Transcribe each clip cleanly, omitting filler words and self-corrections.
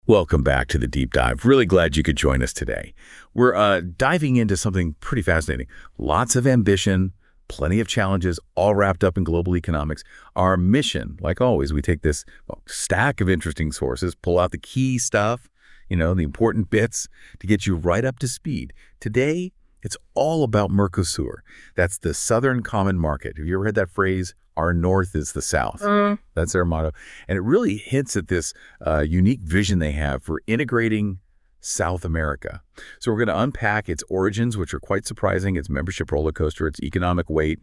Welcome back to the Deep Dive. Really glad you could join us today. We're diving into something pretty fascinating. Lots of ambition, plenty of challenges, all wrapped up in global economics. Our mission, like always, we take this stack of interesting sources, pull out the key stuff, the important bits to get you right up to speed. Today, it's all about MERCOSUR. That's the Southern Common Market. Have you ever heard that phrase? Our North is the South. That's their motto. And it really hints at this unique vision they have for integrating South America. So we're going to unpack its origins, which are quite surprising, its membership roller coaster, its economic weight,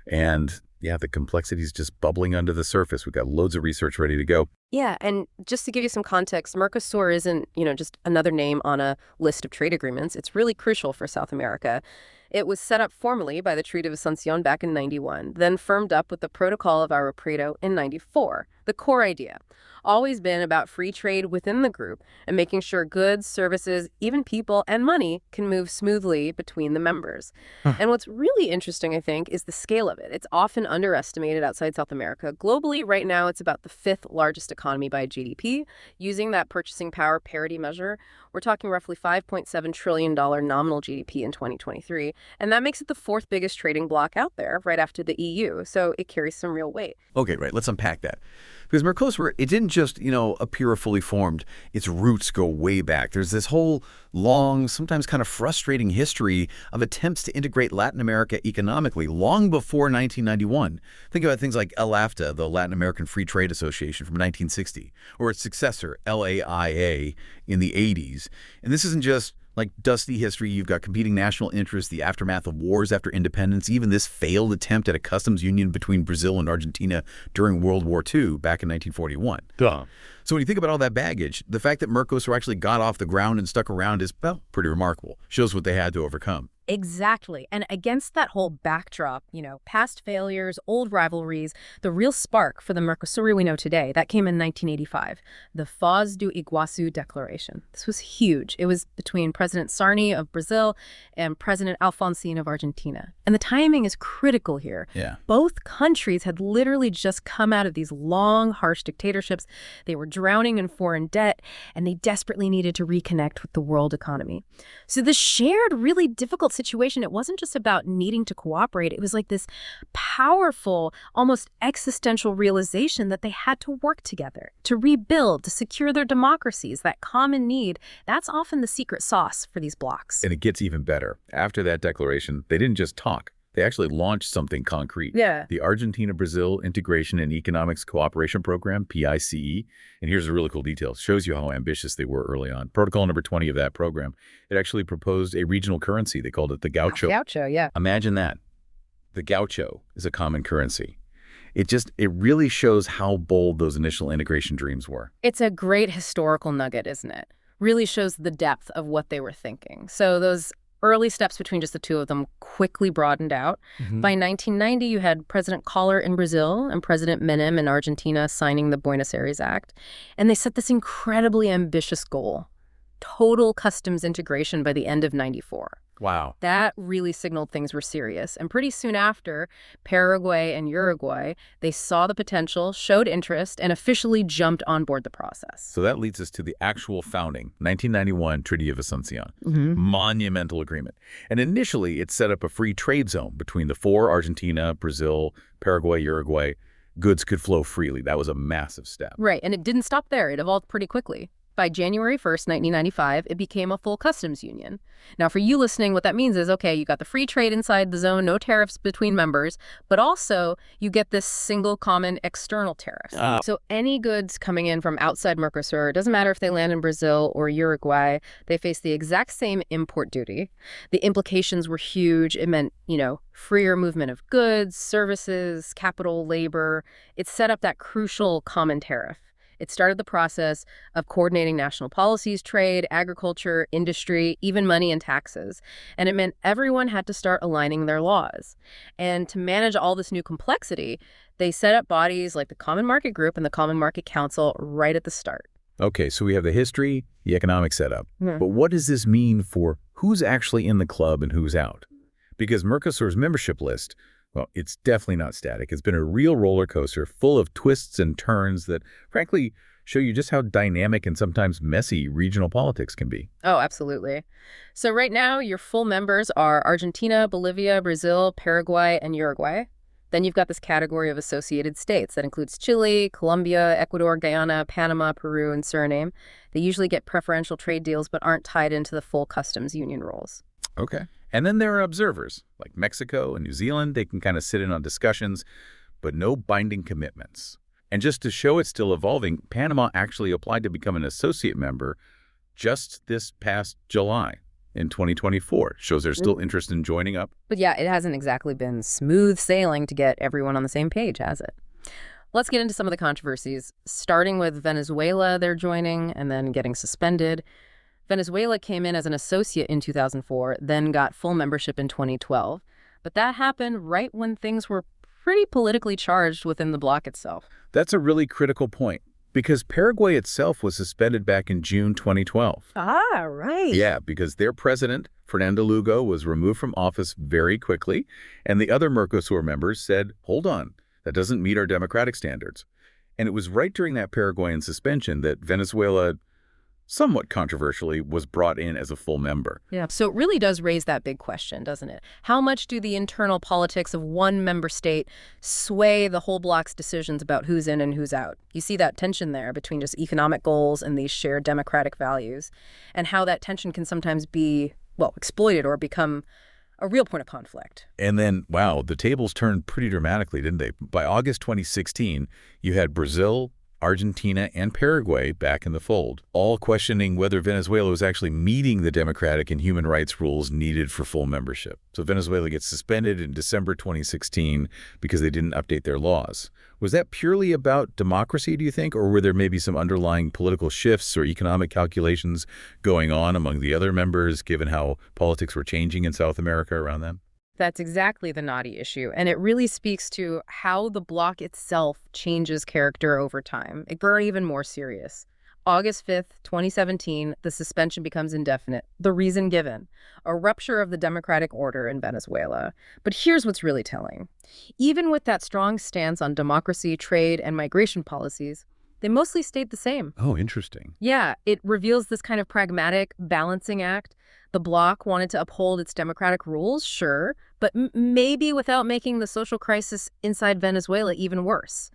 and the complexity is just bubbling under the surface. We've got loads of research ready to go. Yeah, and just to give you some context, MERCOSUR isn't, just another name on a list of trade agreements. It's really crucial for South America. It was set up formally by the Treaty of Asuncion back in 91, then firmed up with the Protocol of Agua Prieta in 94. The core idea, always been about free trade within the group and making sure goods, services, even people and money can move smoothly between the members. And what's really interesting, I think, is the scale of it. It's often underestimated outside South America. Globally, right now, it's about the fifth largest economy by GDP. Using that purchasing power parity measure, we're talking roughly $5.7 trillion nominal GDP in 2023. And that makes it the fourth biggest trading bloc out there, right after the EU. So it carries some real weight. Okay, right. Let's unpack that. Because MERCOSUR, it didn't just, appear fully formed. Its roots go way back. There's this whole long, sometimes kind of frustrating history of attempts to integrate Latin America economically long before 1991. Think about things like LAFTA, the Latin American Free Trade Association from 1960, or its successor, LAIA, in the 80s. And this isn't just like dusty history. You've got competing national interests, the aftermath of wars after independence, even this failed attempt at a customs union between Brazil and Argentina during World War II back in 1941. Duh. So when you think about all that baggage, the fact that MERCOSUR actually got off the ground and stuck around is, pretty remarkable. Shows what they had to overcome. Exactly. And against that whole backdrop, past failures, old rivalries, the real spark for the MERCOSUR we know today, that came in 1985, the Foz do Iguaçu Declaration. This was huge. It was between President Sarney of Brazil and President Alfonsín of Argentina. And the timing is critical here. Yeah. Both countries had literally just come out of these long, harsh dictatorships. They were drowning in foreign debt, and they desperately needed to reconnect with the world economy. So the shared, really difficult situation, it wasn't just about needing to cooperate. It was like this powerful, almost existential realization that they had to work together to rebuild, to secure their democracies. That common need, that's often the secret sauce for these blocs. And it gets even better. After that declaration, they didn't just talk. They actually launched something concrete. Yeah. The Argentina-Brazil Integration and Economics Cooperation Program, PICE. And here's the really cool details. Shows you how ambitious they were early on. Protocol number 20 of that program, it actually proposed a regional currency. They called it the gaucho. Gaucho, yeah. Imagine that. The gaucho is a common currency. It really shows how bold those initial integration dreams were. It's a great historical nugget, isn't it? Really shows the depth of what they were thinking. So those early steps between just the two of them quickly broadened out. By 1990, you had President Collor in Brazil and President Menem in Argentina signing the Buenos Aires Act. And they set this incredibly ambitious goal, total customs integration by the end of 94. Wow. That really signaled things were serious. And pretty soon after, Paraguay and Uruguay, they saw the potential, showed interest, and officially jumped on board the process. So that leads us to the actual founding, 1991 Treaty of Asuncion. Monumental agreement. And initially, it set up a free trade zone between the four: Argentina, Brazil, Paraguay, Uruguay. Goods could flow freely. That was a massive step. Right. And it didn't stop there. It evolved pretty quickly. By January 1st, 1995, it became a full customs union. Now, for you listening, what that means is, okay, you got the free trade inside the zone, no tariffs between members, but also you get this single common external tariff. So any goods coming in from outside MERCOSUR, it doesn't matter if they land in Brazil or Uruguay, they face the exact same import duty. The implications were huge. It meant, freer movement of goods, services, capital, labor. It set up that crucial common tariff. It started the process of coordinating national policies, trade, agriculture, industry, even money and taxes. And it meant everyone had to start aligning their laws. And to manage all this new complexity, they set up bodies like the Common Market Group and the Common Market Council right at the start. Okay, so we have the history, the economic setup. But what does this mean for who's actually in the club and who's out? Because MERCOSUR's membership list, Well, it's definitely not static. It's been a real roller coaster full of twists and turns that, frankly, show you just how dynamic and sometimes messy regional politics can be. Oh, absolutely. So right now, your full members are Argentina, Bolivia, Brazil, Paraguay, and Uruguay. Then you've got this category of associated states that includes Chile, Colombia, Ecuador, Guyana, Panama, Peru, and Suriname. They usually get preferential trade deals but aren't tied into the full customs union rules. Okay. And then there are observers, like Mexico and New Zealand. They can kind of sit in on discussions, but no binding commitments. And just to show it's still evolving, Panama actually applied to become an associate member just this past July in 2024. Shows there's still interest in joining up. But yeah, it hasn't exactly been smooth sailing to get everyone on the same page, has it? Let's get into some of the controversies, starting with Venezuela, they're joining, and then getting suspended. Venezuela came in as an associate in 2004, then got full membership in 2012. But that happened right when things were pretty politically charged within the bloc itself. That's a really critical point, because Paraguay itself was suspended back in June 2012. Ah, right. Yeah, because their president, Fernando Lugo, was removed from office very quickly, and the other MERCOSUR members said, hold on, that doesn't meet our democratic standards. And it was right during that Paraguayan suspension that Venezuela, somewhat controversially, was brought in as a full member. Yeah, so it really does raise that big question, doesn't it? How much do the internal politics of one member state sway the whole bloc's decisions about who's in and who's out? You see that tension there between just economic goals and these shared democratic values, and how that tension can sometimes be, well, exploited or become a real point of conflict. And then, wow, the tables turned pretty dramatically, didn't they? By August 2016, you had Brazil, Argentina, and Paraguay back in the fold, all questioning whether Venezuela was actually meeting the democratic and human rights rules needed for full membership. So Venezuela gets suspended in December 2016 because they didn't update their laws. Was that purely about democracy, do you think, or were there maybe some underlying political shifts or economic calculations going on among the other members, given how politics were changing in South America around then? That's exactly the knotty issue, and it really speaks to how the bloc itself changes character over time. It grew even more serious. August 5th, 2017, the suspension becomes indefinite. The reason given, a rupture of the democratic order in Venezuela. But here's what's really telling. Even with that strong stance on democracy, trade, and migration policies, they mostly stayed the same. Oh, interesting. Yeah, it reveals this kind of pragmatic balancing act. The bloc wanted to uphold its democratic rules, sure, but maybe without making the social crisis inside Venezuela even worse.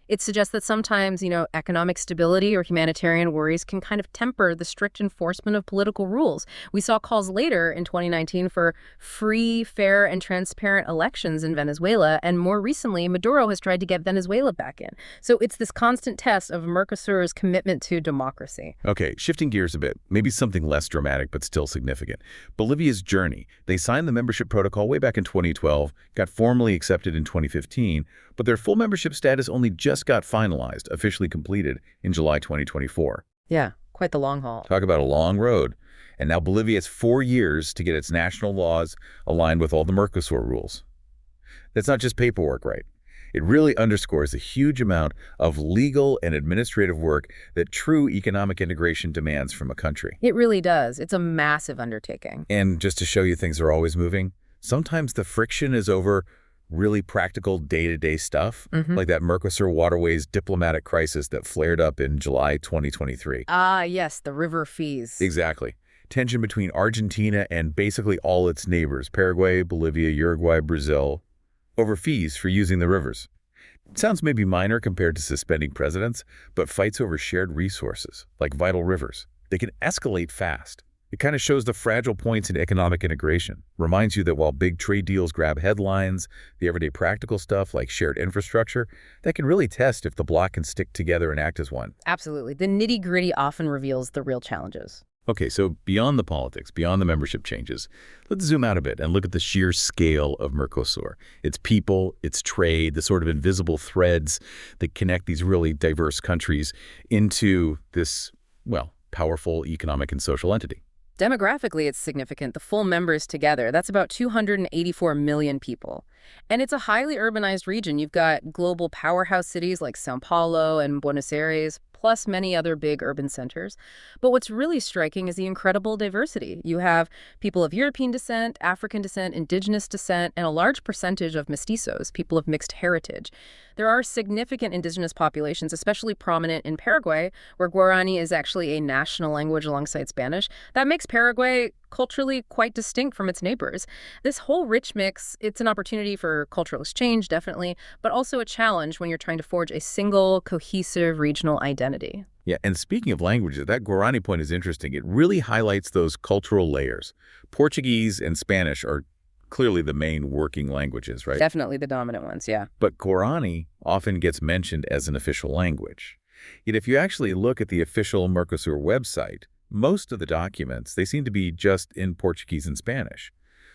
It suggests that sometimes, economic stability or humanitarian worries can kind of temper the strict enforcement of political rules. We saw calls later in 2019 for free, fair, and transparent elections in Venezuela, and more recently, Maduro has tried to get Venezuela back in. So it's this constant test of Mercosur's commitment to democracy. Okay, shifting gears a bit, maybe something less dramatic but still significant. Bolivia's journey. They signed the membership protocol way back in 2012, got formally accepted in 2015, but their full membership status only just got finalized, officially completed in July 2024. Yeah, quite the long haul. Talk about a long road. And now Bolivia has 4 years to get its national laws aligned with all the MERCOSUR rules. That's not just paperwork, right? It really underscores the huge amount of legal and administrative work that true economic integration demands from a country. It really does. It's a massive undertaking. And just to show you things are always moving, sometimes the friction is over really practical day-to-day stuff, like that Mercosur waterways diplomatic crisis that flared up in July 2023. Ah, yes, the river fees. Exactly. Tension between Argentina and basically all its neighbors, Paraguay, Bolivia, Uruguay, Brazil, over fees for using the rivers. It sounds maybe minor compared to suspending presidents, but fights over shared resources, like vital rivers, they can escalate fast. It kind of shows the fragile points in economic integration. Reminds you that while big trade deals grab headlines, the everyday practical stuff like shared infrastructure, that can really test if the bloc can stick together and act as one. Absolutely. The nitty-gritty often reveals the real challenges. Okay, so beyond the politics, beyond the membership changes, let's zoom out a bit and look at the sheer scale of Mercosur. Its people, its trade, the sort of invisible threads that connect these really diverse countries into this, well, powerful economic and social entity. Demographically, it's significant. The full members together, that's about 284 million people. And it's a highly urbanized region. You've got global powerhouse cities like Sao Paulo and Buenos Aires, plus many other big urban centers. But what's really striking is the incredible diversity. You have people of European descent, African descent, indigenous descent, and a large percentage of mestizos, people of mixed heritage. There are significant indigenous populations, especially prominent in Paraguay, where Guarani is actually a national language alongside Spanish. That makes Paraguay culturally quite distinct from its neighbors. This whole rich mix, it's an opportunity for cultural exchange, definitely, but also a challenge when you're trying to forge a single, cohesive regional identity. Yeah, and speaking of languages, that Guarani point is interesting. It really highlights those cultural layers. Portuguese and Spanish are clearly the main working languages, right? Definitely the dominant ones, yeah. But Guarani often gets mentioned as an official language. Yet if you actually look at the official MERCOSUR website, most of the documents, they seem to be just in Portuguese and Spanish.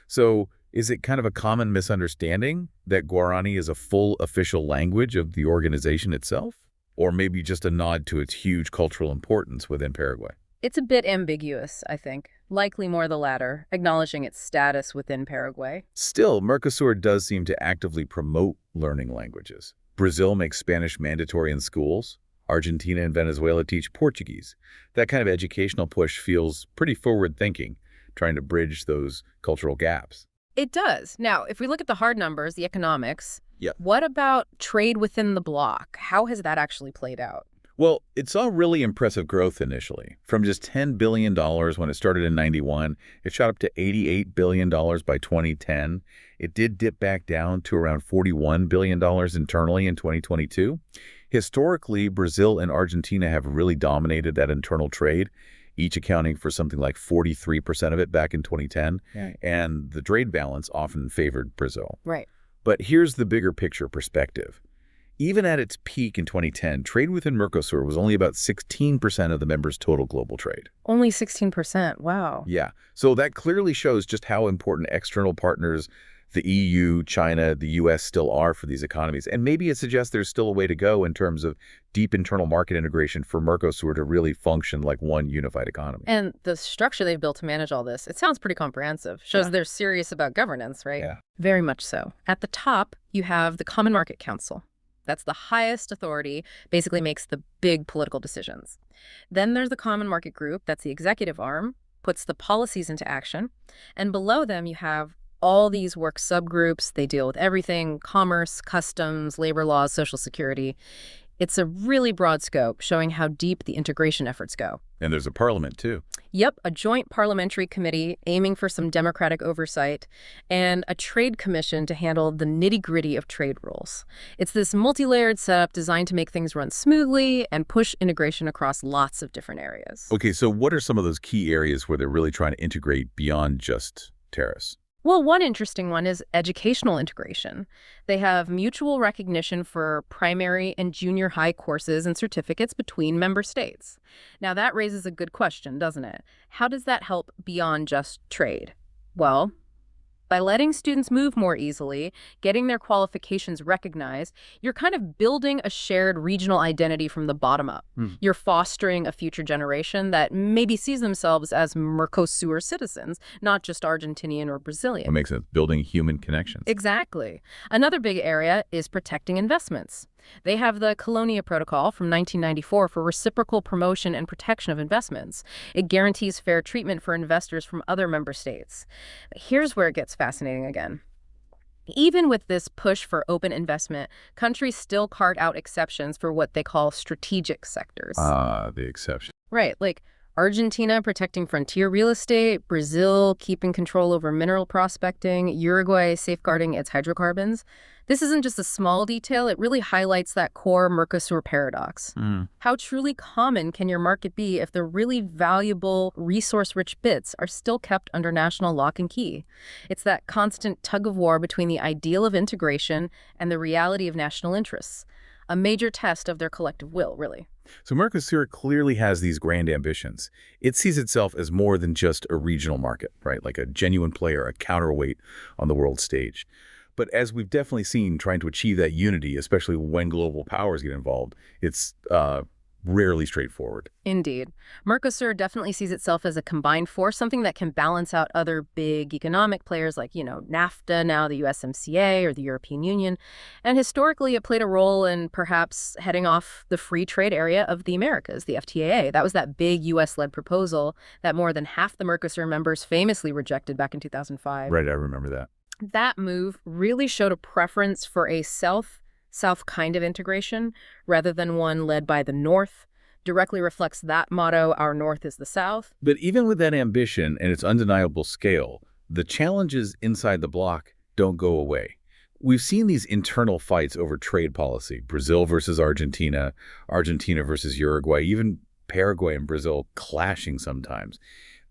So is it kind of a common misunderstanding that Guarani is a full official language of the organization itself? Or maybe just a nod to its huge cultural importance within Paraguay? It's a bit ambiguous, I think. Likely more the latter, acknowledging its status within Paraguay. Still, MERCOSUR does seem to actively promote learning languages. Brazil makes Spanish mandatory in schools. Argentina and Venezuela teach Portuguese. That kind of educational push feels pretty forward-thinking, trying to bridge those cultural gaps. It does. Now, if we look at the hard numbers, the economics, Yeah. what about trade within the bloc? How has that actually played out? Well, it saw really impressive growth initially. From just $10 billion when it started in 91, it shot up to $88 billion by 2010. It did dip back down to around $41 billion internally in 2022. Historically, Brazil and Argentina have really dominated that internal trade, each accounting for something like 43% of it back in 2010. Right. And the trade balance often favored Brazil. Right. But here's the bigger picture perspective. Even at its peak in 2010, trade within MERCOSUR was only about 16% of the members' total global trade. Only 16%. Wow. Yeah. So that clearly shows just how important external partners, the EU, China, the US still are for these economies. And maybe it suggests there's still a way to go in terms of deep internal market integration for MERCOSUR to really function like one unified economy. And the structure they've built to manage all this, it sounds pretty comprehensive. Shows they're serious about governance, right? Yeah. Very much so. At the top, you have the Common Market Council. That's the highest authority, basically makes the big political decisions. Then there's the Common Market Group, that's the executive arm, puts the policies into action. And below them, you have all these work subgroups. They deal with everything: commerce, customs, labor laws, social security. It's a really broad scope, showing how deep the integration efforts go. And there's a parliament, too. Yep, a joint parliamentary committee aiming for some democratic oversight, and a trade commission to handle the nitty-gritty of trade rules. It's this multi-layered setup designed to make things run smoothly and push integration across lots of different areas. Okay, so what are some of those key areas where they're really trying to integrate beyond just tariffs? Well, one interesting one is educational integration. They have mutual recognition for primary and junior high courses and certificates between member states. Now, that raises a good question, doesn't it? How does that help beyond just trade? Well, by letting students move more easily, getting their qualifications recognized, you're kind of building a shared regional identity from the bottom up. You're fostering a future generation that maybe sees themselves as MERCOSUR citizens, not just Argentinian or Brazilian. That makes sense. Building human connections. Exactly. Another big area is protecting investments. They have the Colonia Protocol from 1994 for reciprocal promotion and protection of investments. It guarantees fair treatment for investors from other member states. But here's where it gets fascinating again. Even with this push for open investment, countries still carve out exceptions for what they call strategic sectors. The exception. Right, like Argentina protecting frontier real estate, Brazil keeping control over mineral prospecting, Uruguay safeguarding its hydrocarbons. This isn't just a small detail, it really highlights that core MERCOSUR paradox. How truly common can your market be if the really valuable, resource-rich bits are still kept under national lock and key? It's that constant tug-of-war between the ideal of integration and the reality of national interests. A major test of their collective will, really. So MERCOSUR clearly has these grand ambitions. It sees itself as more than just a regional market, right? Like a genuine player, a counterweight on the world stage. But as we've definitely seen, trying to achieve that unity, especially when global powers get involved, it's rarely straightforward. Indeed. MERCOSUR definitely sees itself as a combined force, something that can balance out other big economic players like, NAFTA, now the USMCA or the European Union. And historically, it played a role in perhaps heading off the free trade area of the Americas, the FTA. That was that big U.S.-led proposal that more than half the MERCOSUR members famously rejected back in 2005. Right, I remember that. That move really showed a preference for a South kind of integration rather than one led by the North. Directly reflects that motto, our North is the South. But even with that ambition and its undeniable scale, the challenges inside the bloc don't go away. We've seen these internal fights over trade policy, Brazil versus Argentina, Argentina versus Uruguay, even Paraguay and Brazil clashing sometimes.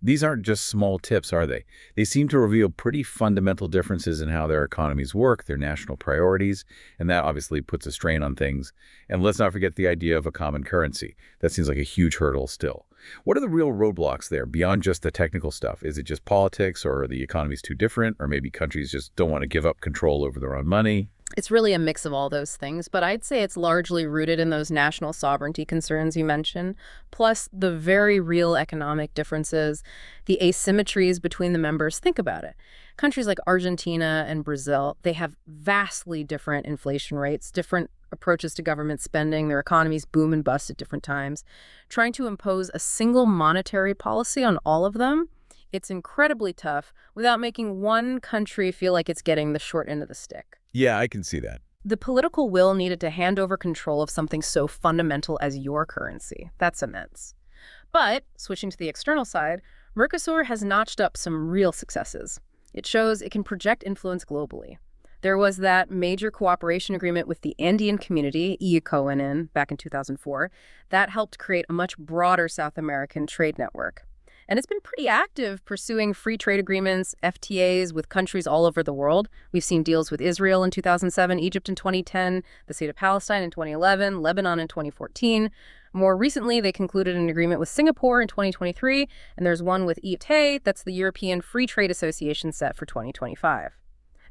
These aren't just small tips, are they? They seem to reveal pretty fundamental differences in how their economies work, their national priorities, and that obviously puts a strain on things. And let's not forget the idea of a common currency. That seems like a huge hurdle still. What are the real roadblocks there beyond just the technical stuff? Is it just politics, or are the economies too different, or maybe countries just don't want to give up control over their own money? It's really a mix of all those things, but I'd say it's largely rooted in those national sovereignty concerns you mentioned, plus the very real economic differences, the asymmetries between the members. Think about it. Countries like Argentina and Brazil, they have vastly different inflation rates, different approaches to government spending, their economies boom and bust at different times. Trying to impose a single monetary policy on all of them, it's incredibly tough without making one country feel like it's getting the short end of the stick. Yeah, I can see that. The political will needed to hand over control of something so fundamental as your currency. That's immense. But, switching to the external side, MERCOSUR has notched up some real successes. It shows it can project influence globally. There was that major cooperation agreement with the Andean community, EUCOAN, back in 2004. That helped create a much broader South American trade network. And it's been pretty active pursuing free trade agreements, FTAs with countries all over the world. We've seen deals with Israel in 2007, Egypt in 2010, the state of Palestine in 2011, Lebanon in 2014. More recently, they concluded an agreement with Singapore in 2023, and there's one with EFTA, that's the European Free Trade Association, set for 2025.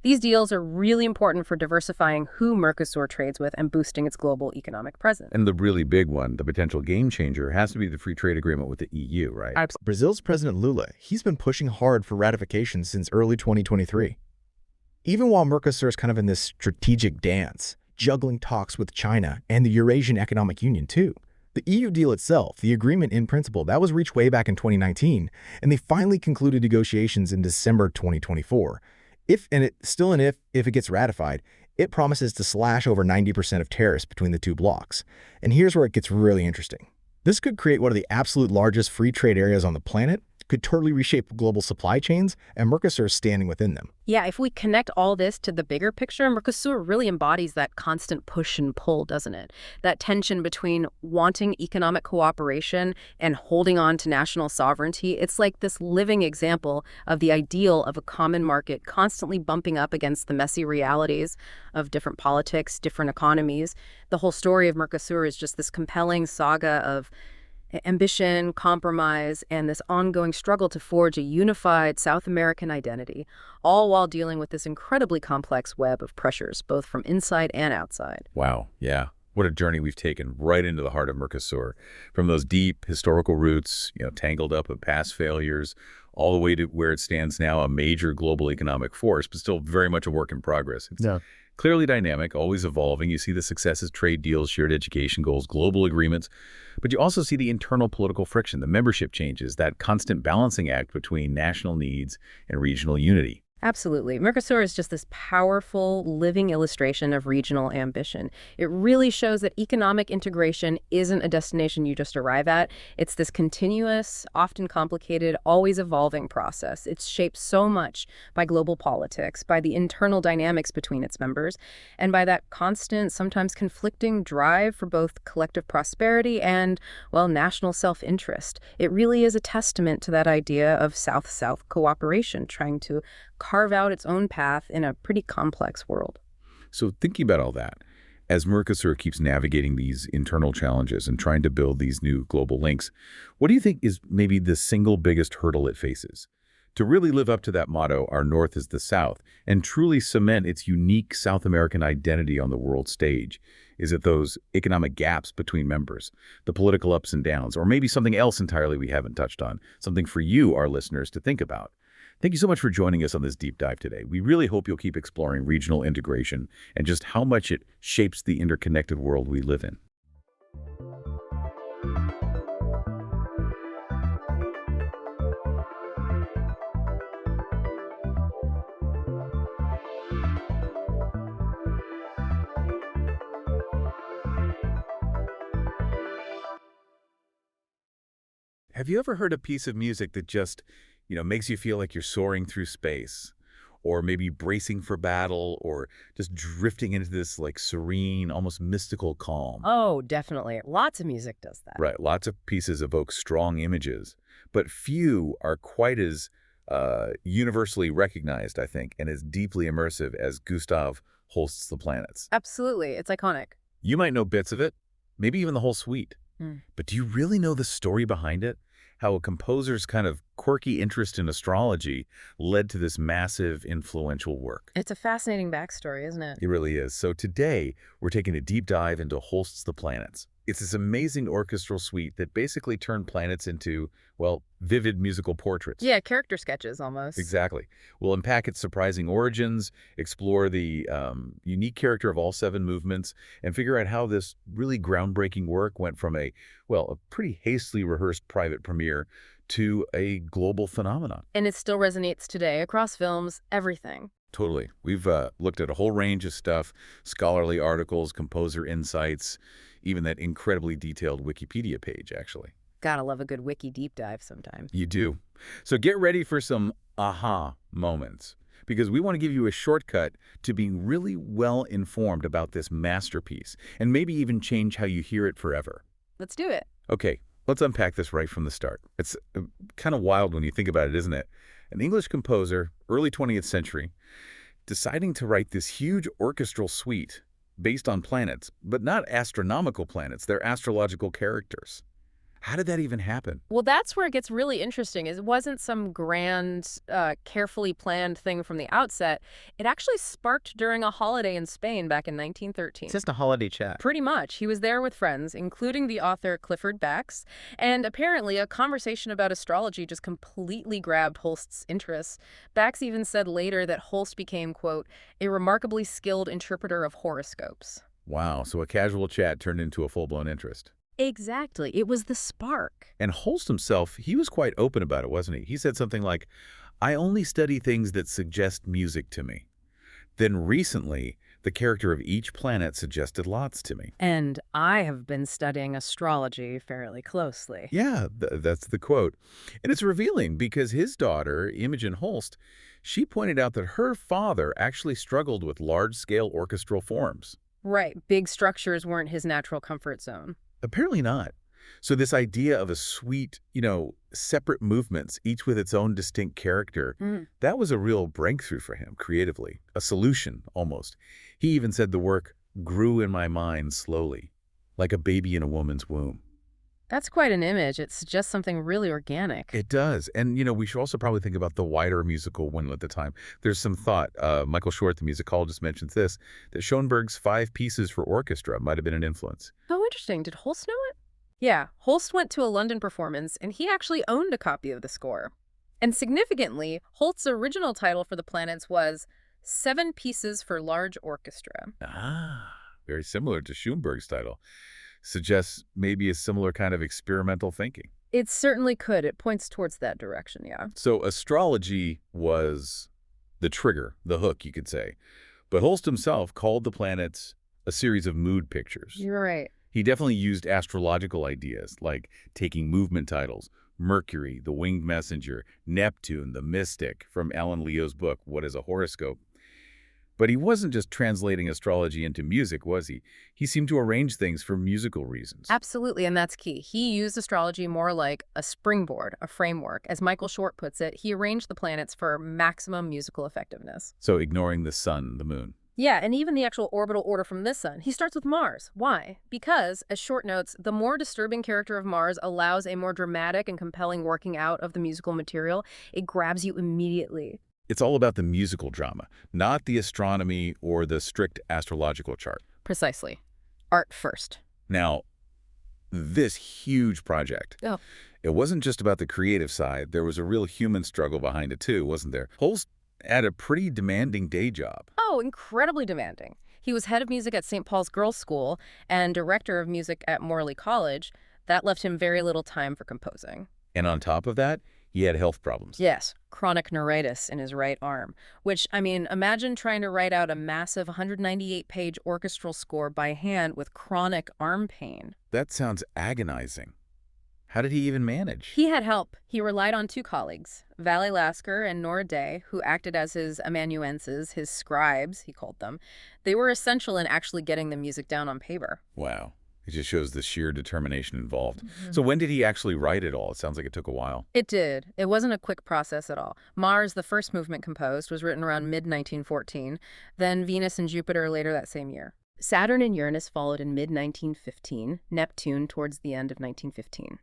These deals are really important for diversifying who MERCOSUR trades with and boosting its global economic presence. And the really big one, the potential game changer, has to be the free trade agreement with the EU, right? Brazil's President Lula, he's been pushing hard for ratification since early 2023. Even while MERCOSUR is kind of in this strategic dance, juggling talks with China and the Eurasian Economic Union too. The EU deal itself, the agreement in principle, that was reached way back in 2019, and they finally concluded negotiations in December 2024. If it gets ratified, it promises to slash over 90% of tariffs between the two blocs. And here's where it gets really interesting. This could create one of the absolute largest free trade areas on the planet, could totally reshape global supply chains, and MERCOSUR is standing within them. Yeah, if we connect all this to the bigger picture, MERCOSUR really embodies that constant push and pull, doesn't it? That tension between wanting economic cooperation and holding on to national sovereignty. It's like this living example of the ideal of a common market constantly bumping up against the messy realities of different politics, different economies. The whole story of MERCOSUR is just this compelling saga of ambition, compromise, and this ongoing struggle to forge a unified South American identity, all while dealing with this incredibly complex web of pressures, both from inside and outside. Wow, yeah. What a journey we've taken right into the heart of MERCOSUR. From those deep historical roots, tangled up with past failures, all the way to where it stands now, a major global economic force, but still very much a work in progress. It's clearly dynamic, always evolving. You see the successes, trade deals, shared education goals, global agreements, but you also see the internal political friction, the membership changes, that constant balancing act between national needs and regional unity. Absolutely. MERCOSUR is just this powerful, living illustration of regional ambition. It really shows that economic integration isn't a destination you just arrive at. It's this continuous, often complicated, always evolving process. It's shaped so much by global politics, by the internal dynamics between its members, and by that constant, sometimes conflicting drive for both collective prosperity and, well, national self-interest. It really is a testament to that idea of South-South cooperation, trying to carve out its own path in a pretty complex world. So thinking about all that, as MERCOSUR keeps navigating these internal challenges and trying to build these new global links, what do you think is maybe the single biggest hurdle it faces? To really live up to that motto, our North is the South, and truly cement its unique South American identity on the world stage, Is it those economic gaps between members, the political ups and downs, or maybe something else entirely we haven't touched on, something for you, our listeners, to think about? Thank you so much for joining us on this deep dive today. We really hope you'll keep exploring regional integration and just how much it shapes the interconnected world we live in. Have you ever heard a piece of music that just, makes you feel like you're soaring through space, or maybe bracing for battle, or just drifting into this like serene, almost mystical calm? Oh, definitely. Lots of music does that. Right. Lots of pieces evoke strong images, but few are quite as universally recognized, I think, and as deeply immersive as Gustav Holst's The Planets. Absolutely. It's iconic. You might know bits of it, maybe even the whole suite. But do you really know the story behind it? How a composer's kind of quirky interest in astrology led to this massive, influential work? It's a fascinating backstory, isn't it? It really is. So today, we're taking a deep dive into Holst's The Planets. It's this amazing orchestral suite that basically turned planets into, well, vivid musical portraits. Yeah, character sketches almost. Exactly. We'll unpack its surprising origins, explore the unique character of all 7 movements, and figure out how this really groundbreaking work went from a pretty hastily rehearsed private premiere to a global phenomenon. And it still resonates today across films, everything. Totally. We've looked at a whole range of stuff, scholarly articles, composer insights, even that incredibly detailed Wikipedia page, actually. Gotta love a good wiki deep dive sometimes. You do. So get ready for some aha moments, because we want to give you a shortcut to being really well informed about this masterpiece, and maybe even change how you hear it forever. Let's do it. Okay, let's unpack this right from the start. It's kind of wild when you think about it, isn't it? An English composer, early 20th century, deciding to write this huge orchestral suite based on planets, but not astronomical planets, they're astrological characters. How did that even happen? Well, that's where it gets really interesting. It wasn't some grand, carefully planned thing from the outset. It actually sparked during a holiday in Spain back in 1913. It's just a holiday chat. Pretty much. He was there with friends, including the author Clifford Bax, and apparently a conversation about astrology just completely grabbed Holst's interest. Bax even said later that Holst became, quote, a remarkably skilled interpreter of horoscopes. Wow, so a casual chat turned into a full-blown interest. Exactly. It was the spark. And Holst himself, he was quite open about it, wasn't he? He said something like, I only study things that suggest music to me. Then recently, the character of each planet suggested lots to me. And I have been studying astrology fairly closely. Yeah, that's the quote. And it's revealing because his daughter, Imogen Holst, she pointed out that her father actually struggled with large-scale orchestral forms. Right. Big structures weren't his natural comfort zone. Apparently not. So this idea of a suite, separate movements, each with its own distinct character, that was a real breakthrough for him creatively, a solution almost. He even said the work grew in my mind slowly, like a baby in a woman's womb. That's quite an image. It suggests something really organic. It does. And, we should also probably think about the wider musical window at the time. There's some thought, Michael Short, the musicologist, mentions this, that Schoenberg's 5 pieces for orchestra might have been an influence. Oh, interesting. Did Holst know it? Yeah, Holst went to a London performance, and he actually owned a copy of the score. And significantly, Holst's original title for the planets was 7 Pieces for Large Orchestra. Ah, very similar to Schoenberg's title. Suggests maybe a similar kind of experimental thinking. It certainly could. It points towards that direction, yeah. So astrology was the trigger, the hook, you could say. But Holst himself called the planets a series of mood pictures. You're right. He definitely used astrological ideas, like taking movement titles, Mercury, the winged messenger, Neptune, the mystic, from Alan Leo's book, What is a Horoscope? But he wasn't just translating astrology into music, was he? He seemed to arrange things for musical reasons. Absolutely, and that's key. He used astrology more like a springboard, a framework. As Michael Short puts it, he arranged the planets for maximum musical effectiveness. So ignoring the sun, the moon. Yeah, and even the actual orbital order from this sun. He starts with Mars. Why? Because, as Short notes, the more disturbing character of Mars allows a more dramatic and compelling working out of the musical material. It grabs you immediately. It's all about the musical drama, not the astronomy or the strict astrological chart. Precisely. art first. Now, this huge project, Oh. it wasn't just about the creative side. There was a real human struggle behind it, too, wasn't there? Holst had a pretty demanding day job. Oh, incredibly demanding. He was head of music at St. Paul's Girls' School and director of music at Morley College. That left him very little time for composing. And on top of that, he had health problems. Yes, chronic neuritis in his right arm, which, I mean, imagine trying to write out a massive 198-page orchestral score by hand with chronic arm pain. That sounds agonizing. How did he even manage? He had help. He relied on two colleagues, Valley Lasker and Nora Day, who acted as his amanuenses, his scribes, he called them. They were essential in actually getting the music down on paper. Wow. It just shows the sheer determination involved. So when did he actually write it all? It sounds like it took a while. It did. It wasn't a quick process at all. Mars, the first movement composed, was written around mid-1914, then Venus and Jupiter later that same year. Saturn and Uranus followed in mid-1915, Neptune towards the end of 1915.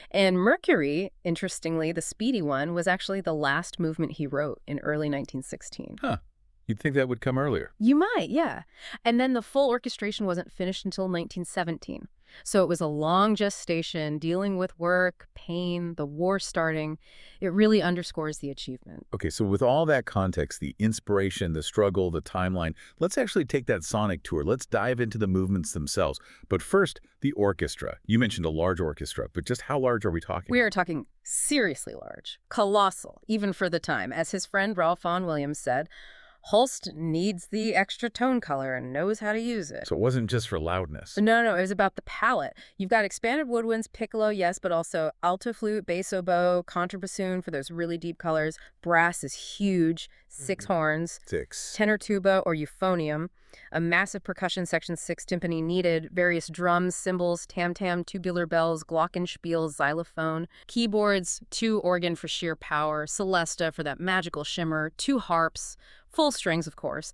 And Mercury, interestingly, the speedy one, was actually the last movement he wrote in early 1916. Huh. You'd think that would come earlier. You might, yeah. And then the full orchestration wasn't finished until 1917. So it was a long gestation, dealing with work, pain, the war starting. It really underscores the achievement. Okay, so with all that context, the inspiration, the struggle, the timeline, let's actually take that sonic tour. Let's dive into the movements themselves. But first, the orchestra. You mentioned a large orchestra, but just how large are we talking? We are talking seriously large, colossal, even for the time. As his friend Ralph Vaughan Williams said, Holst needs the extra tone color and knows how to use it. So it wasn't just for loudness. No, it was about the palette. You've got expanded woodwinds, piccolo, yes, but also alto flute, bass oboe, contrabassoon for those really deep colors. Brass is huge, 6 horns. 6. Tenor tuba or euphonium, a massive percussion section, 6 timpani needed, various drums, cymbals, tam-tam, tubular bells, glockenspiel, xylophone, keyboards, 2 organ for sheer power, celesta for that magical shimmer, 2 harps, full strings, of course,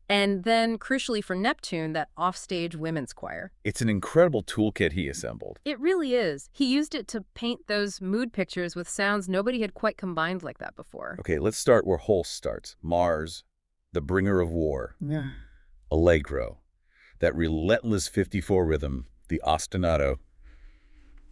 and then, crucially for Neptune, that offstage women's choir. It's an incredible toolkit he assembled. It really is. He used it to paint those mood pictures with sounds nobody had quite combined like that before. Okay, let's start where Holst starts. Mars, the bringer of war. Yeah. Allegro, that relentless 54 rhythm, the ostinato.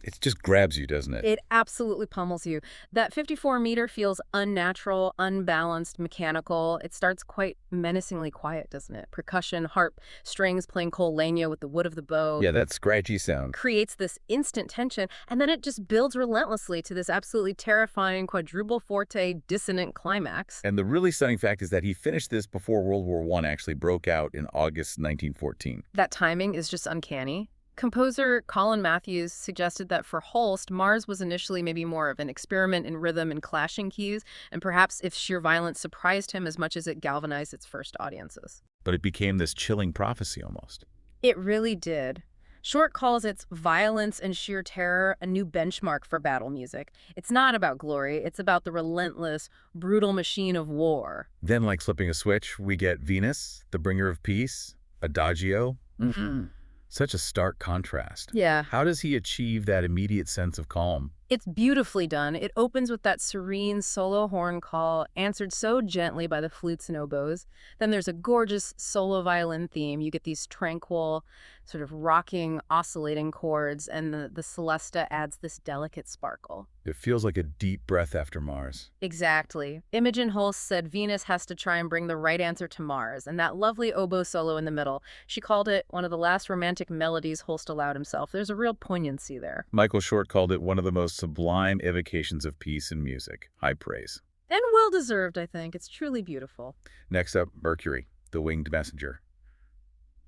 It just grabs you, doesn't it? It absolutely pummels you. That 54 meter feels unnatural, unbalanced, mechanical. It starts quite menacingly quiet, doesn't it? Percussion, harp, strings playing col legno with the wood of the bow. Yeah, that scratchy sound. Creates this instant tension, and then it just builds relentlessly to this absolutely terrifying quadruple forte dissonant climax. And the really stunning fact is that he finished this before World War I actually broke out in August 1914. That timing is just uncanny. Composer Colin Matthews suggested that for Holst, Mars was initially maybe more of an experiment in rhythm and clashing keys, and perhaps if sheer violence surprised him as much as it galvanized its first audiences. But it became this chilling prophecy almost. It really did. Short calls its violence and sheer terror a new benchmark for battle music. It's not about glory, it's about the relentless, brutal machine of war. Then, like flipping a switch, we get Venus, the bringer of peace, Adagio. Mm-hmm. Such a stark contrast. Yeah. How does he achieve that immediate sense of calm? It's beautifully done. It opens with that serene solo horn call, answered so gently by the flutes and oboes. Then there's a gorgeous solo violin theme. You get these tranquil, sort of rocking, oscillating chords, and the celesta adds this delicate sparkle. It feels like a deep breath after Mars. Exactly. Imogen Holst said Venus has to try and bring the right answer to Mars, and that lovely oboe solo in the middle, she called it one of the last romantic melodies Holst allowed himself. There's a real poignancy there. Michael Short called it one of the most sublime evocations of peace in music. High praise. And well-deserved, I think. It's truly beautiful. Next up, Mercury, the winged messenger.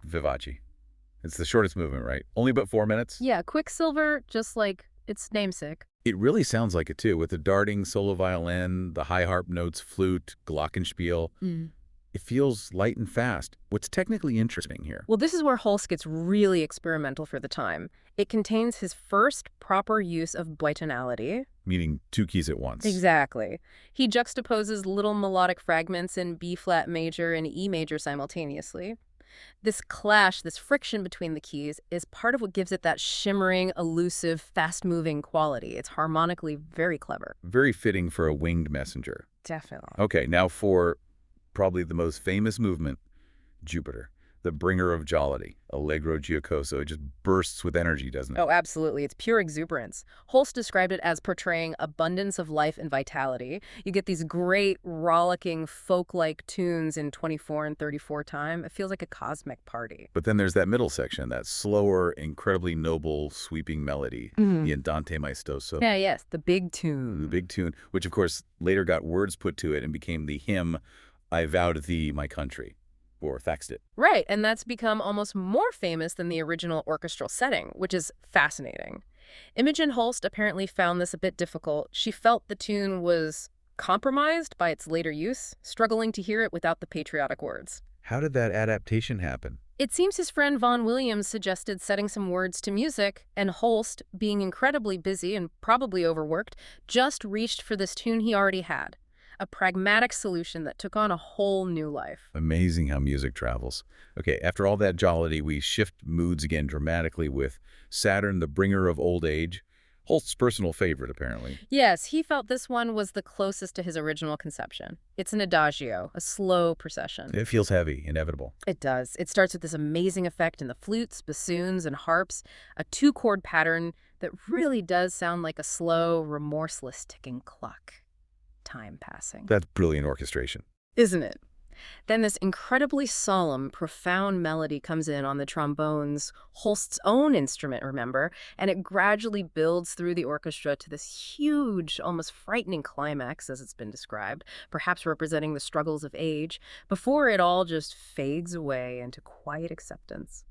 Vivace. It's the shortest movement, right? Only about 4 minutes? Yeah, Quicksilver, just like its namesake. It really sounds like it, too, with the darting solo violin, the high harp notes, flute, glockenspiel. It feels light and fast. What's technically interesting here? Well, this is where Holst gets really experimental for the time. It contains his first proper use of bitonality. Meaning 2 keys at once. Exactly. He juxtaposes little melodic fragments in B-flat major and E major simultaneously. This clash, this friction between the keys, is part of what gives it that shimmering, elusive, fast-moving quality. It's harmonically very clever. Very fitting for a winged messenger. Definitely. Okay, now for probably the most famous movement, Jupiter, The bringer of jollity, allegro giocoso. It just bursts with energy, doesn't it? Oh, absolutely. It's pure exuberance. Holst described it as portraying abundance of life and vitality. You get these great, rollicking, folk-like tunes in 24 and 34 time. It feels like a cosmic party. But then there's that middle section, that slower, incredibly noble, sweeping melody, the Andante Maestoso. Yeah, yes, the big tune. The big tune, which of course later got words put to it and became the hymn, I Vowed Thee My Country, or Thaxted It. Right, and that's become almost more famous than the original orchestral setting, which is fascinating. Imogen Holst apparently found this a bit difficult. She felt the tune was compromised by its later use, struggling to hear it without the patriotic words. How did that adaptation happen? It seems his friend Vaughan Williams suggested setting some words to music, and Holst, being incredibly busy and probably overworked, just reached for this tune he already had. A pragmatic solution that took on a whole new life. Amazing how music travels. Okay, after all that jollity, we shift moods again dramatically with Saturn, the bringer of old age. Holst's personal favorite, apparently. Yes, he felt this one was the closest to his original conception. It's an adagio, a slow procession. It feels heavy, inevitable. It does. It starts with this amazing effect in the flutes, bassoons, and harps, a two-chord pattern that really does sound like a slow, remorseless ticking clock. Time passing. That's brilliant orchestration. Isn't it? Then this incredibly solemn, profound melody comes in on the trombones, Holst's own instrument, remember, and it gradually builds through the orchestra to this huge, almost frightening climax, as it's been described, perhaps representing the struggles of age, before it all just fades away into quiet acceptance.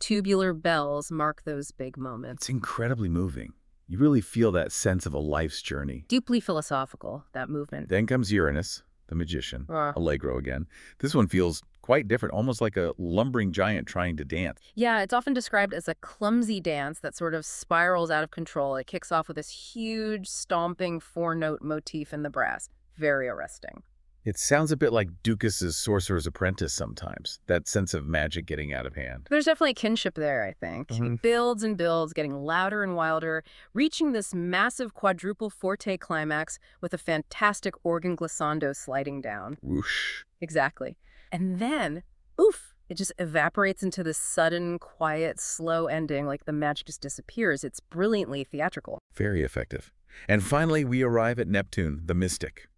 Tubular bells mark those big moments. It's incredibly moving. You really feel that sense of a life's journey. Deeply philosophical, that movement. Then comes Uranus, the magician, allegro again. This one feels quite different, almost like a lumbering giant trying to dance. Yeah, it's often described as a clumsy dance that sort of spirals out of control. It kicks off with this huge, stomping four-note motif in the brass. Very arresting. It sounds a bit like Ducas's Sorcerer's Apprentice sometimes, that sense of magic getting out of hand. There's definitely a kinship there, I think. It builds and builds, getting louder and wilder, reaching this massive quadruple forte climax with a fantastic organ glissando sliding down. Whoosh. Exactly. And then, oof, it just evaporates into this sudden, quiet, slow ending, like the magic just disappears. It's brilliantly theatrical. Very effective. And finally, we arrive at Neptune, the mystic.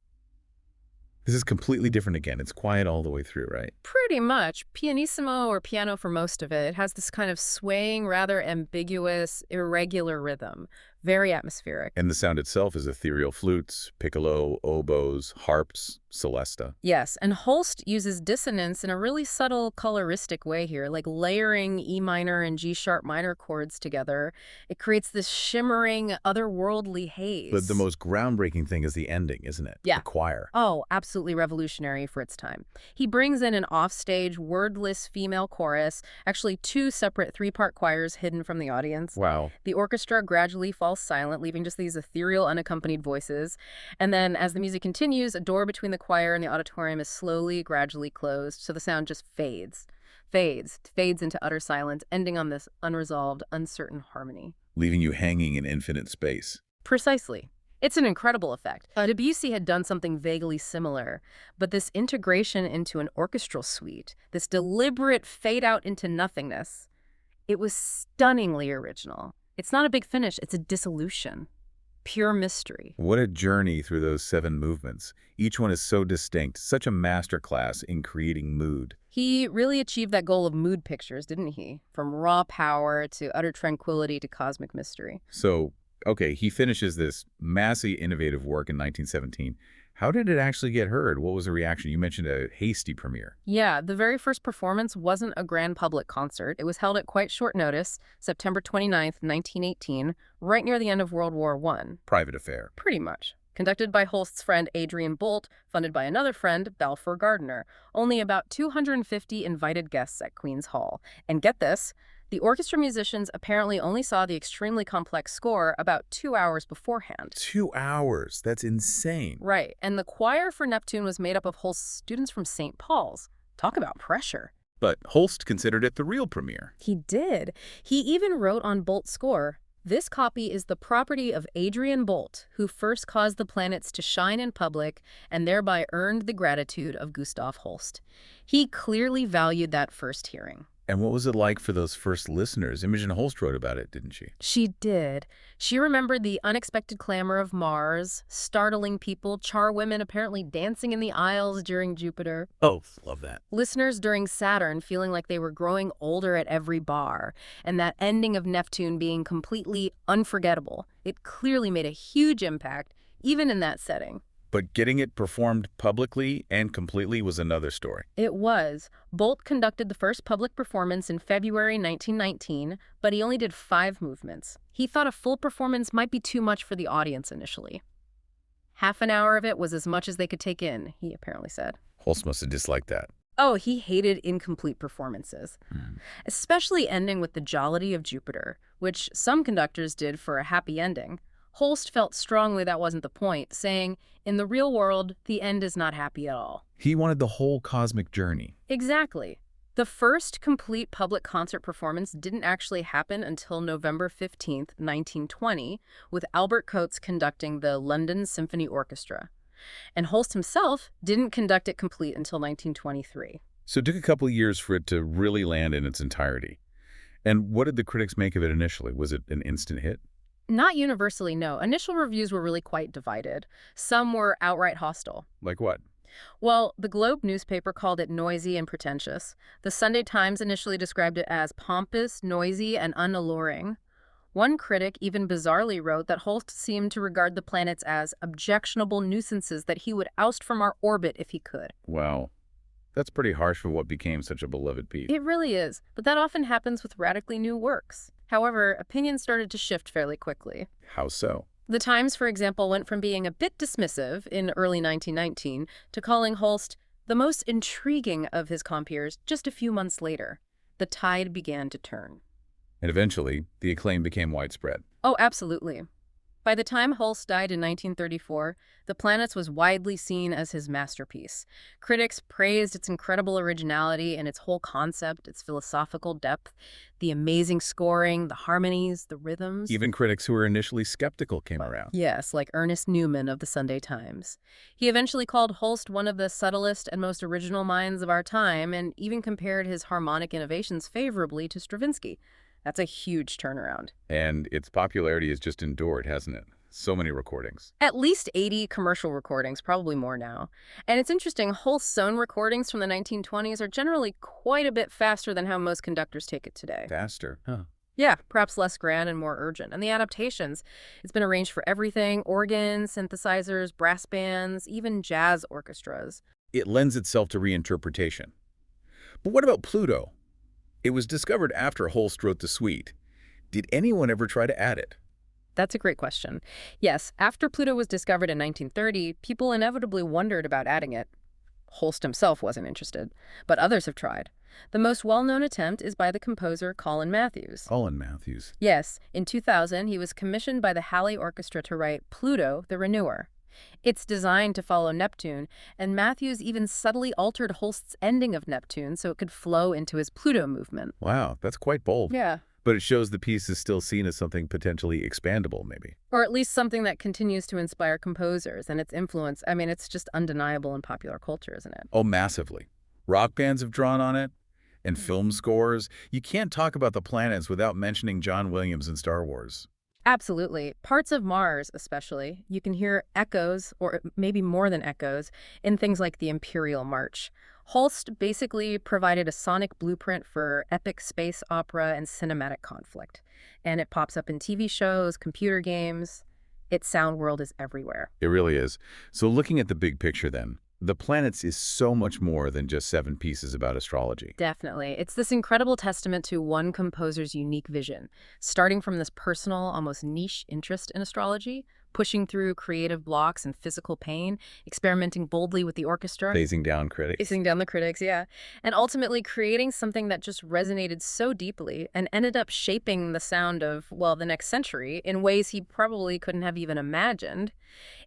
This is completely different again. It's quiet all the way through, right? Pretty much. Pianissimo or piano for most of it. It has this kind of swaying, rather ambiguous, irregular rhythm. Very atmospheric. And the sound itself is ethereal flutes, piccolo, oboes, harps, celesta. Yes, and Holst uses dissonance in a really subtle, coloristic way here, like layering E minor and G sharp minor chords together. It creates this shimmering, otherworldly haze. But the most groundbreaking thing is the ending, isn't it? Yeah. The choir. Oh, absolutely revolutionary for its time. He brings in an offstage, wordless female chorus, actually two separate three-part choirs hidden from the audience. Wow. The orchestra gradually falls silent, leaving just these ethereal, unaccompanied voices. And then, as the music continues, a door between the choir and the auditorium is slowly, gradually closed, so the sound just fades into utter silence, ending on this unresolved, uncertain harmony. Leaving you hanging in infinite space. Precisely. It's an incredible effect. Debussy had done something vaguely similar, but this integration into an orchestral suite, this deliberate fade out into nothingness, it was stunningly original. It's not a big finish, it's a dissolution. Pure mystery. What a journey through those 7 movements. Each one is so distinct, such a masterclass in creating mood. He really achieved that goal of mood pictures, didn't he? From raw power to utter tranquility to cosmic mystery. So, okay, he finishes this massive, innovative work in 1917. How did it actually get heard? What was the reaction? You mentioned a hasty premiere. Yeah, the very first performance wasn't a grand public concert. It was held at quite short notice, September 29th, 1918, right near the end of World War I. Private affair. Pretty much. Conducted by Holst's friend Adrian Bolt, funded by another friend, Balfour Gardner. Only about 250 invited guests at Queen's Hall. And get this, the orchestra musicians apparently only saw the extremely complex score about 2 hours beforehand. 2 hours? That's insane. Right, and the choir for Neptune was made up of Holst's students from St. Paul's. Talk about pressure. But Holst considered it the real premiere. He did. He even wrote on Bolt's score, This copy is the property of Adrian Bolt, who first caused the planets to shine in public and thereby earned the gratitude of Gustav Holst. He clearly valued that first hearing. And what was it like for those first listeners? Imogen Holst wrote about it, didn't she? She did. She remembered the unexpected clamor of Mars, startling people, charwomen apparently dancing in the aisles during Jupiter. Oh, love that. Listeners during Saturn feeling like they were growing older at every bar, and that ending of Neptune being completely unforgettable. It clearly made a huge impact, even in that setting. But getting it performed publicly and completely was another story. It was. Bolt conducted the first public performance in February 1919, but he only did 5 movements. He thought a full performance might be too much for the audience initially. Half an hour of it was as much as they could take in, he apparently said. Holst must have disliked that. Oh, he hated incomplete performances, especially ending with the jollity of Jupiter, which some conductors did for a happy ending. Holst felt strongly that wasn't the point, saying, in the real world, the end is not happy at all. He wanted the whole cosmic journey. Exactly. The first complete public concert performance didn't actually happen until November 15, 1920, with Albert Coates conducting the London Symphony Orchestra. And Holst himself didn't conduct it complete until 1923. So it took a couple of years for it to really land in its entirety. And what did the critics make of it initially? Was it an instant hit? Not universally, no. Initial reviews were really quite divided. Some were outright hostile. Like what? Well, the Globe newspaper called it noisy and pretentious. The Sunday Times initially described it as pompous, noisy, and unalluring. One critic even bizarrely wrote that Holst seemed to regard the planets as objectionable nuisances that he would oust from our orbit if he could. Wow. That's pretty harsh for what became such a beloved piece. It really is, but that often happens with radically new works. However, opinions started to shift fairly quickly. How so? The Times, for example, went from being a bit dismissive in early 1919 to calling Holst the most intriguing of his compeers just a few months later. The tide began to turn. And eventually, the acclaim became widespread. Oh, absolutely. By the time Holst died in 1934, The Planets was widely seen as his masterpiece. Critics praised its incredible originality and its whole concept, its philosophical depth, the amazing scoring, the harmonies, the rhythms. Even critics who were initially skeptical came around. Yes, like Ernest Newman of the Sunday Times. He eventually called Holst one of the subtlest and most original minds of our time and even compared his harmonic innovations favorably to Stravinsky. That's a huge turnaround. And its popularity has just endured, hasn't it? So many recordings. At least 80 commercial recordings, probably more now. And it's interesting, Holst's own recordings from the 1920s are generally quite a bit faster than how most conductors take it today. Faster, huh? Yeah, perhaps less grand and more urgent. And the adaptations, it's been arranged for everything, organs, synthesizers, brass bands, even jazz orchestras. It lends itself to reinterpretation. But what about Pluto? It was discovered after Holst wrote the suite. Did anyone ever try to add it? That's a great question. Yes, after Pluto was discovered in 1930, people inevitably wondered about adding it. Holst himself wasn't interested, but others have tried. The most well-known attempt is by the composer Colin Matthews. Colin Matthews. Yes, in 2000, he was commissioned by the Halley Orchestra to write Pluto, the Renewer. It's designed to follow Neptune, and Matthews even subtly altered Holst's ending of Neptune so it could flow into his Pluto movement. Wow, that's quite bold. Yeah. But it shows the piece is still seen as something potentially expandable, maybe. Or at least something that continues to inspire composers, and its influence, I mean, it's just undeniable in popular culture, isn't it? Oh, massively. Rock bands have drawn on it, and film scores. You can't talk about the planets without mentioning John Williams in Star Wars. Absolutely. Parts of Mars, especially, you can hear echoes, or maybe more than echoes, in things like the Imperial March. Holst basically provided a sonic blueprint for epic space opera and cinematic conflict. And it pops up in TV shows, computer games. Its sound world is everywhere. It really is. So looking at the big picture then, The Planets is so much more than just 7 pieces about astrology. Definitely. It's this incredible testament to one composer's unique vision, starting from this personal, almost niche interest in astrology, pushing through creative blocks and physical pain, experimenting boldly with the orchestra. Phasing down critics. Facing down the critics, yeah. And ultimately creating something that just resonated so deeply and ended up shaping the sound of, well, the next century in ways he probably couldn't have even imagined.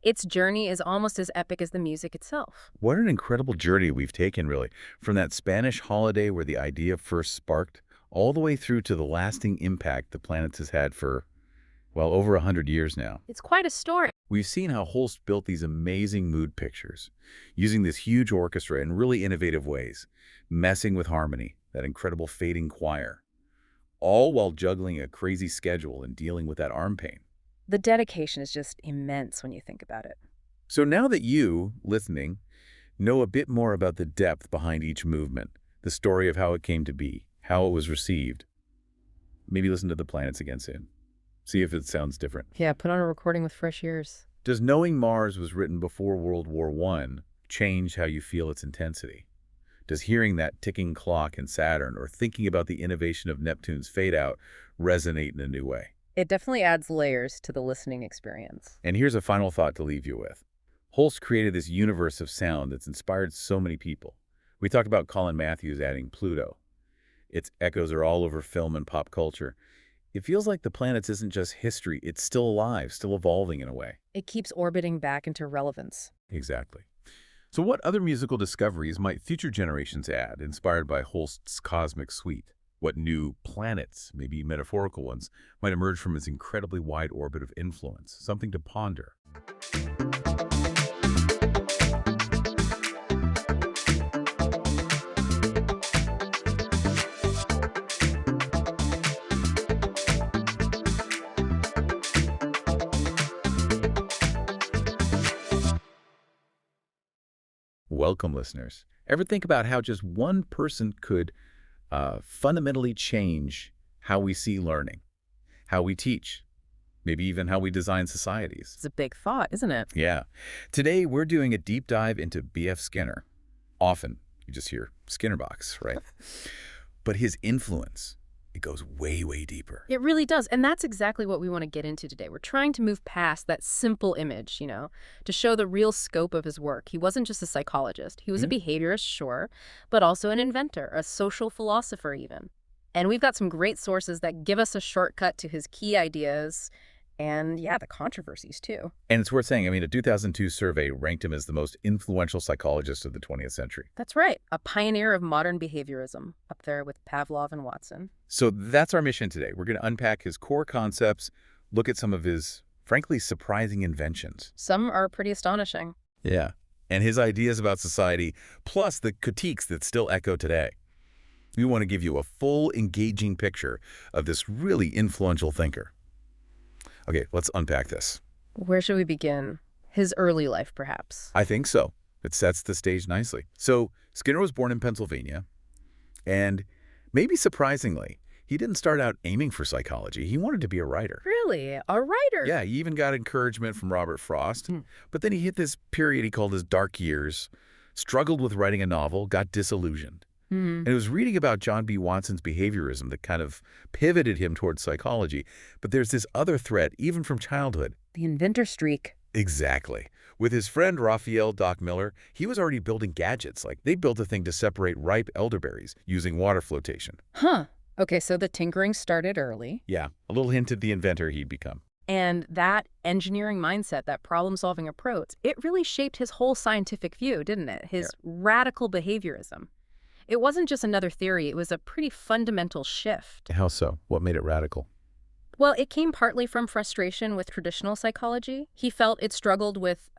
Its journey is almost as epic as the music itself. What an incredible journey we've taken, really. From that Spanish holiday where the idea first sparked, all the way through to the lasting impact The Planets has had for Well, over 100 years now. It's quite a story. We've seen how Holst built these amazing mood pictures, using this huge orchestra in really innovative ways, messing with harmony, that incredible fading choir, all while juggling a crazy schedule and dealing with that arm pain. The dedication is just immense when you think about it. So now that you, listening, know a bit more about the depth behind each movement, the story of how it came to be, how it was received, maybe listen to The Planets again soon. See if it sounds different. Yeah, put on a recording with fresh ears. Does knowing Mars was written before World War I change how you feel its intensity? Does hearing that ticking clock in Saturn or thinking about the innovation of Neptune's fade-out resonate in a new way? It definitely adds layers to the listening experience. And here's a final thought to leave you with. Holst created this universe of sound that's inspired so many people. We talked about Colin Matthews adding Pluto. Its echoes are all over film and pop culture. It feels like The Planets isn't just history, it's still alive, still evolving in a way. It keeps orbiting back into relevance. Exactly. So what other musical discoveries might future generations add, inspired by Holst's cosmic suite? What new planets, maybe metaphorical ones, might emerge from its incredibly wide orbit of influence? Something to ponder. Welcome, listeners. Ever think about how just one person could fundamentally change how we see learning, how we teach, maybe even how we design societies? It's a big thought, isn't it? Yeah. Today, we're doing a deep dive into B.F. Skinner. Often, you just hear Skinner box, right? But his influence, it goes way, way deeper. It really does. And that's exactly what we want to get into today. We're trying to move past that simple image, to show the real scope of his work. He wasn't just a psychologist. He was a behaviorist, sure, but also an inventor, a social philosopher even. And we've got some great sources that give us a shortcut to his key ideas and, yeah, the controversies too. And it's worth saying, a 2002 survey ranked him as the most influential psychologist of the 20th century. That's right. A pioneer of modern behaviorism, up there with Pavlov and Watson. So that's our mission today. We're going to unpack his core concepts, look at some of his, frankly, surprising inventions. Some are pretty astonishing. Yeah. And his ideas about society, plus the critiques that still echo today. We want to give you a full, engaging picture of this really influential thinker. Okay, let's unpack this. Where should we begin? His early life, perhaps. I think so. It sets the stage nicely. So Skinner was born in Pennsylvania, and maybe surprisingly, he didn't start out aiming for psychology. He wanted to be a writer. Really? A writer? Yeah, he even got encouragement from Robert Frost. But then he hit this period he called his dark years, struggled with writing a novel, got disillusioned. And it was reading about John B. Watson's behaviorism that kind of pivoted him towards psychology. But there's this other thread, even from childhood. The inventor streak. Exactly. With his friend Raphael Doc Miller, he was already building gadgets. Like they built a thing to separate ripe elderberries using water flotation. Huh. Okay, so the tinkering started early. Yeah, a little hint of the inventor he'd become. And that engineering mindset, that problem-solving approach, it really shaped his whole scientific view, didn't it? His radical behaviorism. It wasn't just another theory, it was a pretty fundamental shift. How so? What made it radical? Well, it came partly from frustration with traditional psychology. He felt it struggled with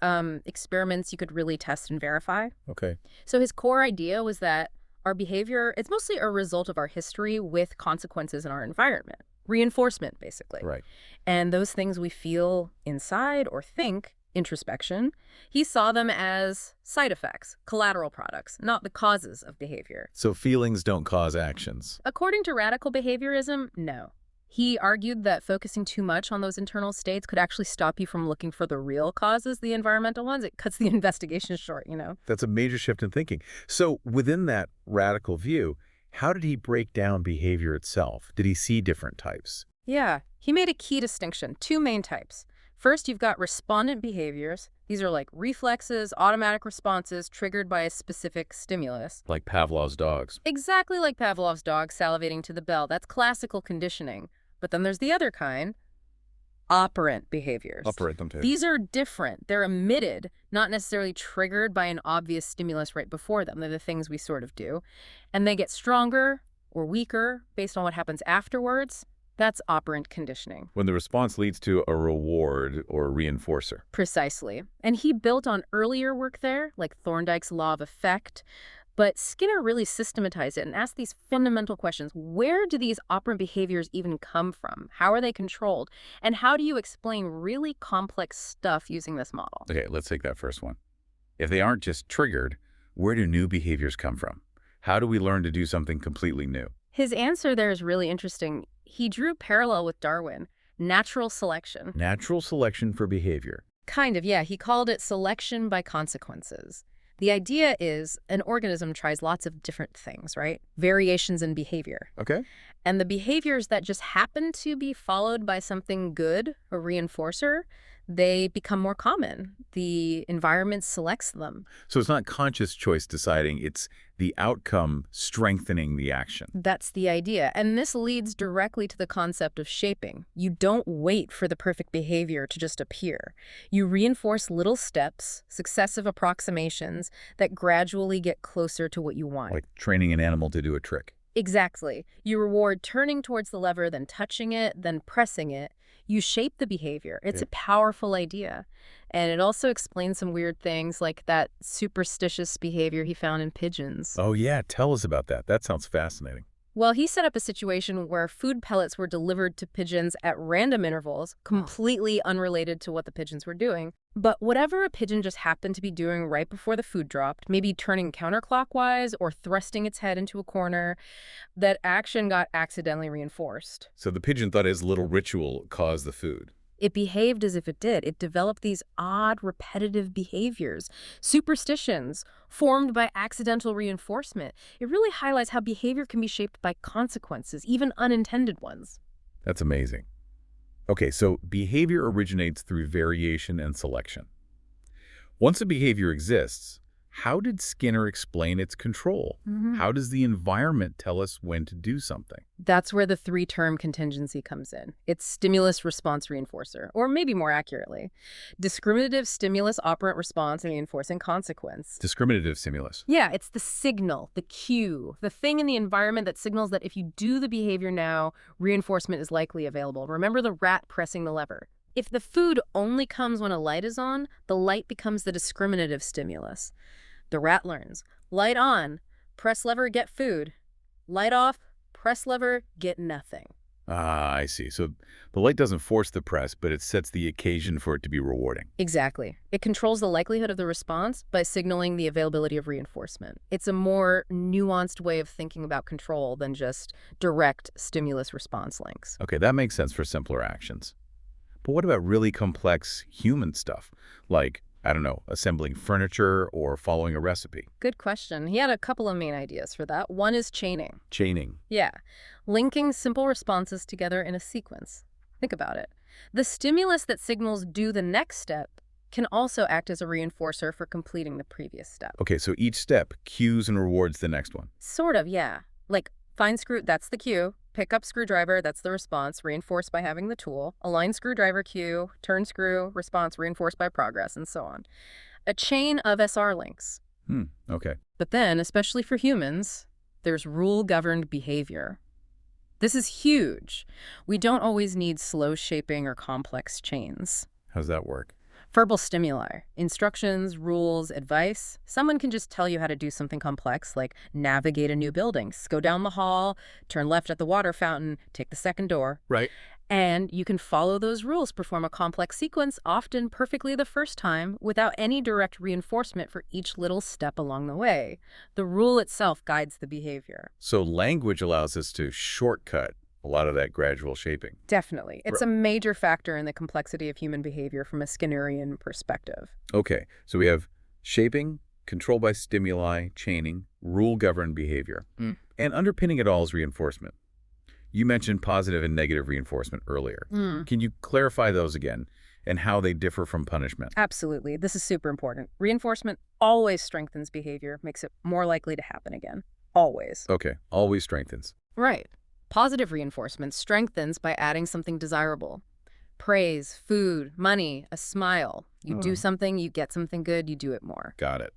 experiments you could really test and verify. Okay. So his core idea was that our behavior, it's mostly a result of our history with consequences in our environment. Reinforcement, basically. Right. And those things we feel inside or think, introspection, he saw them as side effects, collateral products, not the causes of behavior. So feelings don't cause actions. According to radical behaviorism, no. He argued that focusing too much on those internal states could actually stop you from looking for the real causes, the environmental ones. It cuts the investigation short, That's a major shift in thinking. So within that radical view, how did he break down behavior itself? Did he see different types? Yeah, he made a key distinction, two main types. First, you've got respondent behaviors. These are like reflexes, automatic responses triggered by a specific stimulus. Like Pavlov's dogs. Exactly like Pavlov's dog salivating to the bell. That's classical conditioning. But then there's the other kind, operant behaviors. Operate them too. These are different. They're emitted, not necessarily triggered by an obvious stimulus right before them. They're the things we sort of do. And they get stronger or weaker based on what happens afterwards. That's operant conditioning. When the response leads to a reward or reinforcer. Precisely. And he built on earlier work there, like Thorndike's law of effect. But Skinner really systematized it and asked these fundamental questions. Where do these operant behaviors even come from? How are they controlled? And how do you explain really complex stuff using this model? Okay, let's take that first one. If they aren't just triggered, where do new behaviors come from? How do we learn to do something completely new? His answer there is really interesting. He drew parallel with Darwin, natural selection. Natural selection for behavior. Kind of, yeah. He called it selection by consequences. The idea is an organism tries lots of different things, right? Variations in behavior. Okay. And the behaviors that just happen to be followed by something good, a reinforcer, they become more common. The environment selects them. So it's not conscious choice deciding, it's the outcome strengthening the action. That's the idea. And this leads directly to the concept of shaping. You don't wait for the perfect behavior to just appear. You reinforce little steps, successive approximations that gradually get closer to what you want. Like training an animal to do a trick. Exactly. You reward turning towards the lever, then touching it, then pressing it. You shape the behavior. It's a powerful idea. And it also explains some weird things like that superstitious behavior he found in pigeons. Oh yeah, tell us about that. That sounds fascinating. Well, he set up a situation where food pellets were delivered to pigeons at random intervals, completely unrelated to what the pigeons were doing. But whatever a pigeon just happened to be doing right before the food dropped, maybe turning counterclockwise or thrusting its head into a corner, that action got accidentally reinforced. So the pigeon thought his little ritual caused the food. It behaved as if it did. It developed these odd, repetitive behaviors, superstitions, formed by accidental reinforcement. It really highlights how behavior can be shaped by consequences, even unintended ones. That's amazing. Okay, so behavior originates through variation and selection. Once a behavior exists, how did Skinner explain its control? How does the environment tell us when to do something? That's where the three-term contingency comes in. It's stimulus-response reinforcer, or maybe more accurately, discriminative stimulus-operant response reinforcing consequence. Discriminative stimulus. Yeah, it's the signal, the cue, the thing in the environment that signals that if you do the behavior now, reinforcement is likely available. Remember the rat pressing the lever. If the food only comes when a light is on, the light becomes the discriminative stimulus. The rat learns. Light on, press lever, get food. Light off, press lever, get nothing. Ah, I see. So the light doesn't force the press, but it sets the occasion for it to be rewarding. Exactly. It controls the likelihood of the response by signaling the availability of reinforcement. It's a more nuanced way of thinking about control than just direct stimulus-response links. Okay, that makes sense for simpler actions. But what about really complex human stuff, like, I don't know, assembling furniture or following a recipe? Good question. He had a couple of main ideas for that. One is chaining. Chaining. Yeah, linking simple responses together in a sequence. Think about it. The stimulus that signals do the next step can also act as a reinforcer for completing the previous step. Okay, so each step cues and rewards the next one. Sort of, yeah. Like, find screw, that's the cue. Pick up screwdriver, that's the response, reinforced by having the tool. Align screwdriver cue, turn screw, response reinforced by progress, and so on. A chain of SR links. Okay. But then, especially for humans, there's rule-governed behavior. This is huge. We don't always need slow shaping or complex chains. How's that work? Verbal stimuli, instructions, rules, advice. Someone can just tell you how to do something complex, like navigate a new building, go down the hall, turn left at the water fountain, take the second door. Right. And you can follow those rules, perform a complex sequence, often perfectly the first time, without any direct reinforcement for each little step along the way. The rule itself guides the behavior. So language allows us to shortcut a lot of that gradual shaping. Definitely. It's a major factor in the complexity of human behavior from a Skinnerian perspective. Okay, so we have shaping, control by stimuli, chaining, rule-governed behavior. And underpinning it all is reinforcement. You mentioned positive and negative reinforcement earlier. Can you clarify those again and how they differ from punishment? Absolutely. This is super important. Reinforcement always strengthens behavior, makes it more likely to happen again. Always. Okay, always strengthens. Right. Positive reinforcement strengthens by adding something desirable. Praise, food, money, a smile. You do something, you get something good, you do it more. Got it.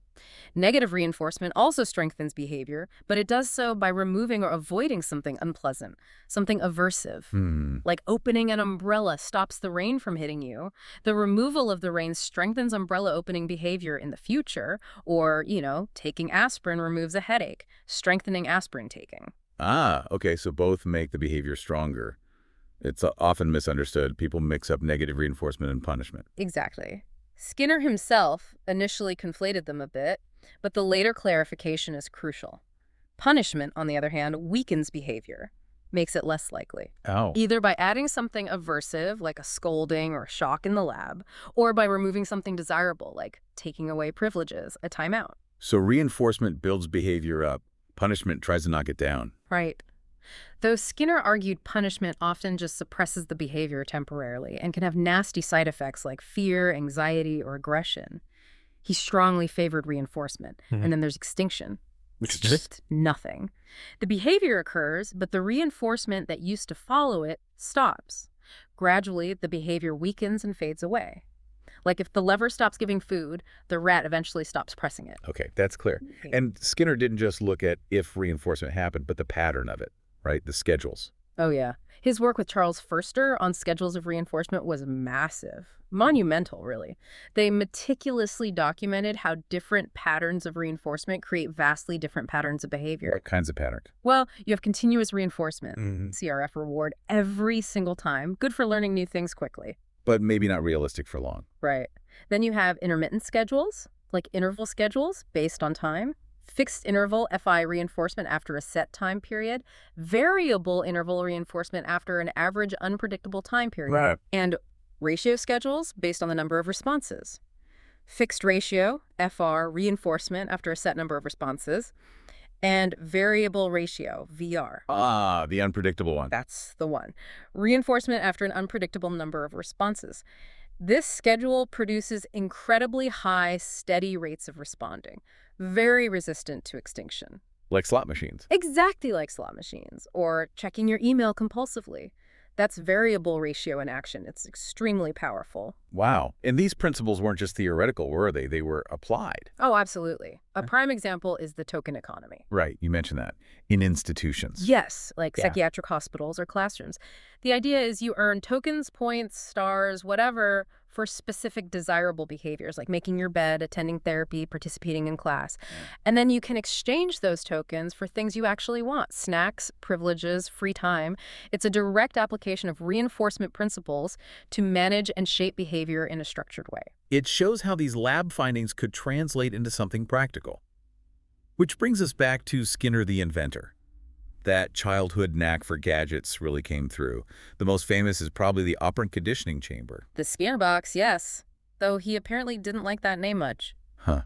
Negative reinforcement also strengthens behavior, but it does so by removing or avoiding something unpleasant, something aversive. Like opening an umbrella stops the rain from hitting you. The removal of the rain strengthens umbrella opening behavior in the future, or, taking aspirin removes a headache, strengthening aspirin taking. Ah, okay, so both make the behavior stronger. It's often misunderstood. People mix up negative reinforcement and punishment. Exactly. Skinner himself initially conflated them a bit, but the later clarification is crucial. Punishment, on the other hand, weakens behavior, makes it less likely. Oh. Either by adding something aversive, like a scolding or shock in the lab, or by removing something desirable, like taking away privileges, a timeout. So reinforcement builds behavior up. Punishment tries to knock it down. Right. Though Skinner argued punishment often just suppresses the behavior temporarily and can have nasty side effects like fear, anxiety, or aggression, he strongly favored reinforcement. And then there's extinction. Which is Just nothing. The behavior occurs, but the reinforcement that used to follow it stops. Gradually, the behavior weakens and fades away. Like if the lever stops giving food, the rat eventually stops pressing it. Okay, that's clear. And Skinner didn't just look at if reinforcement happened, but the pattern of it, right? The schedules. Oh, yeah. His work with Charles Foerster on schedules of reinforcement was massive. Monumental, really. They meticulously documented how different patterns of reinforcement create vastly different patterns of behavior. What kinds of patterns? Well, you have continuous reinforcement, CRF reward, every single time. Good for learning new things quickly. But maybe not realistic for long. Right. Then you have intermittent schedules, like interval schedules based on time. Fixed interval FI reinforcement after a set time period, variable interval reinforcement after an average unpredictable time period, Right. and ratio schedules based on the number of responses. Fixed ratio FR reinforcement after a set number of responses, and variable ratio VR. Ah, the unpredictable one. That's the one. Reinforcement after an unpredictable number of responses. This schedule produces incredibly high, steady rates of responding, very resistant to extinction. Like slot machines. Exactly like slot machines, or checking your email compulsively. That's variable ratio in action. It's extremely powerful. Wow. And these principles weren't just theoretical, were they? They were applied. Oh, absolutely. A prime example is the token economy. Right, you mentioned that. In institutions. Yes, like Yeah. psychiatric hospitals or classrooms. The idea is you earn tokens, points, stars, whatever, for specific desirable behaviors, like making your bed, attending therapy, participating in class. And then you can exchange those tokens for things you actually want, snacks, privileges, free time. It's a direct application of reinforcement principles to manage and shape behavior in a structured way. It shows how these lab findings could translate into something practical. Which brings us back to Skinner the inventor. That childhood knack for gadgets really came through. The most famous is probably the operant conditioning chamber. The Skinner box, yes, though he apparently didn't like that name much. Huh.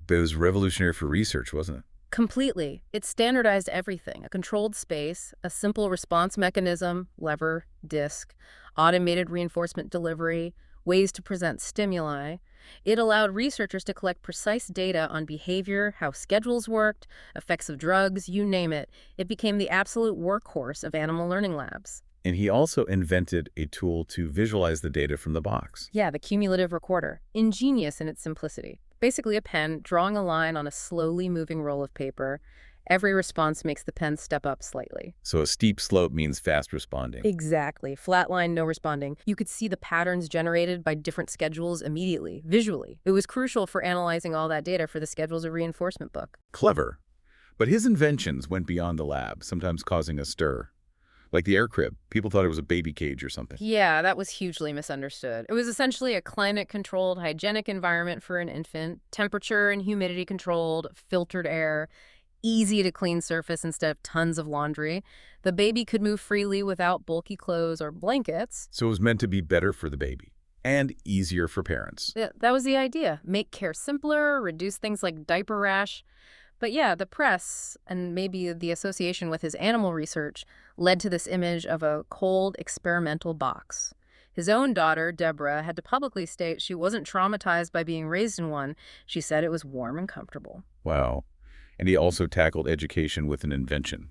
But it was revolutionary for research, wasn't it? Completely. It standardized everything. A controlled space, a simple response mechanism, lever, disc, automated reinforcement delivery, ways to present stimuli. It allowed researchers to collect precise data on behavior, how schedules worked, effects of drugs, you name it. It became the absolute workhorse of animal learning labs. And he also invented a tool to visualize the data from the box. Yeah, the cumulative recorder. Ingenious in its simplicity. Basically a pen drawing a line on a slowly moving roll of paper. Every response makes the pen step up slightly. So a steep slope means fast responding. Exactly. Flat line, no responding. You could see the patterns generated by different schedules immediately, visually. It was crucial for analyzing all that data for the Schedules of Reinforcement book. Clever. But his inventions went beyond the lab, sometimes causing a stir. Like the air crib. People thought it was a baby cage or something. Yeah, that was hugely misunderstood. It was essentially a climate-controlled, hygienic environment for an infant, temperature and humidity controlled, filtered air, easy to clean surface instead of tons of laundry. The baby could move freely without bulky clothes or blankets. So it was meant to be better for the baby and easier for parents. Yeah, that was the idea. Make care simpler, reduce things like diaper rash. But yeah, the press, and maybe the association with his animal research, led to this image of a cold, experimental box. His own daughter, Deborah, had to publicly state she wasn't traumatized by being raised in one. She said it was warm and comfortable. Wow. And he also tackled education with an invention.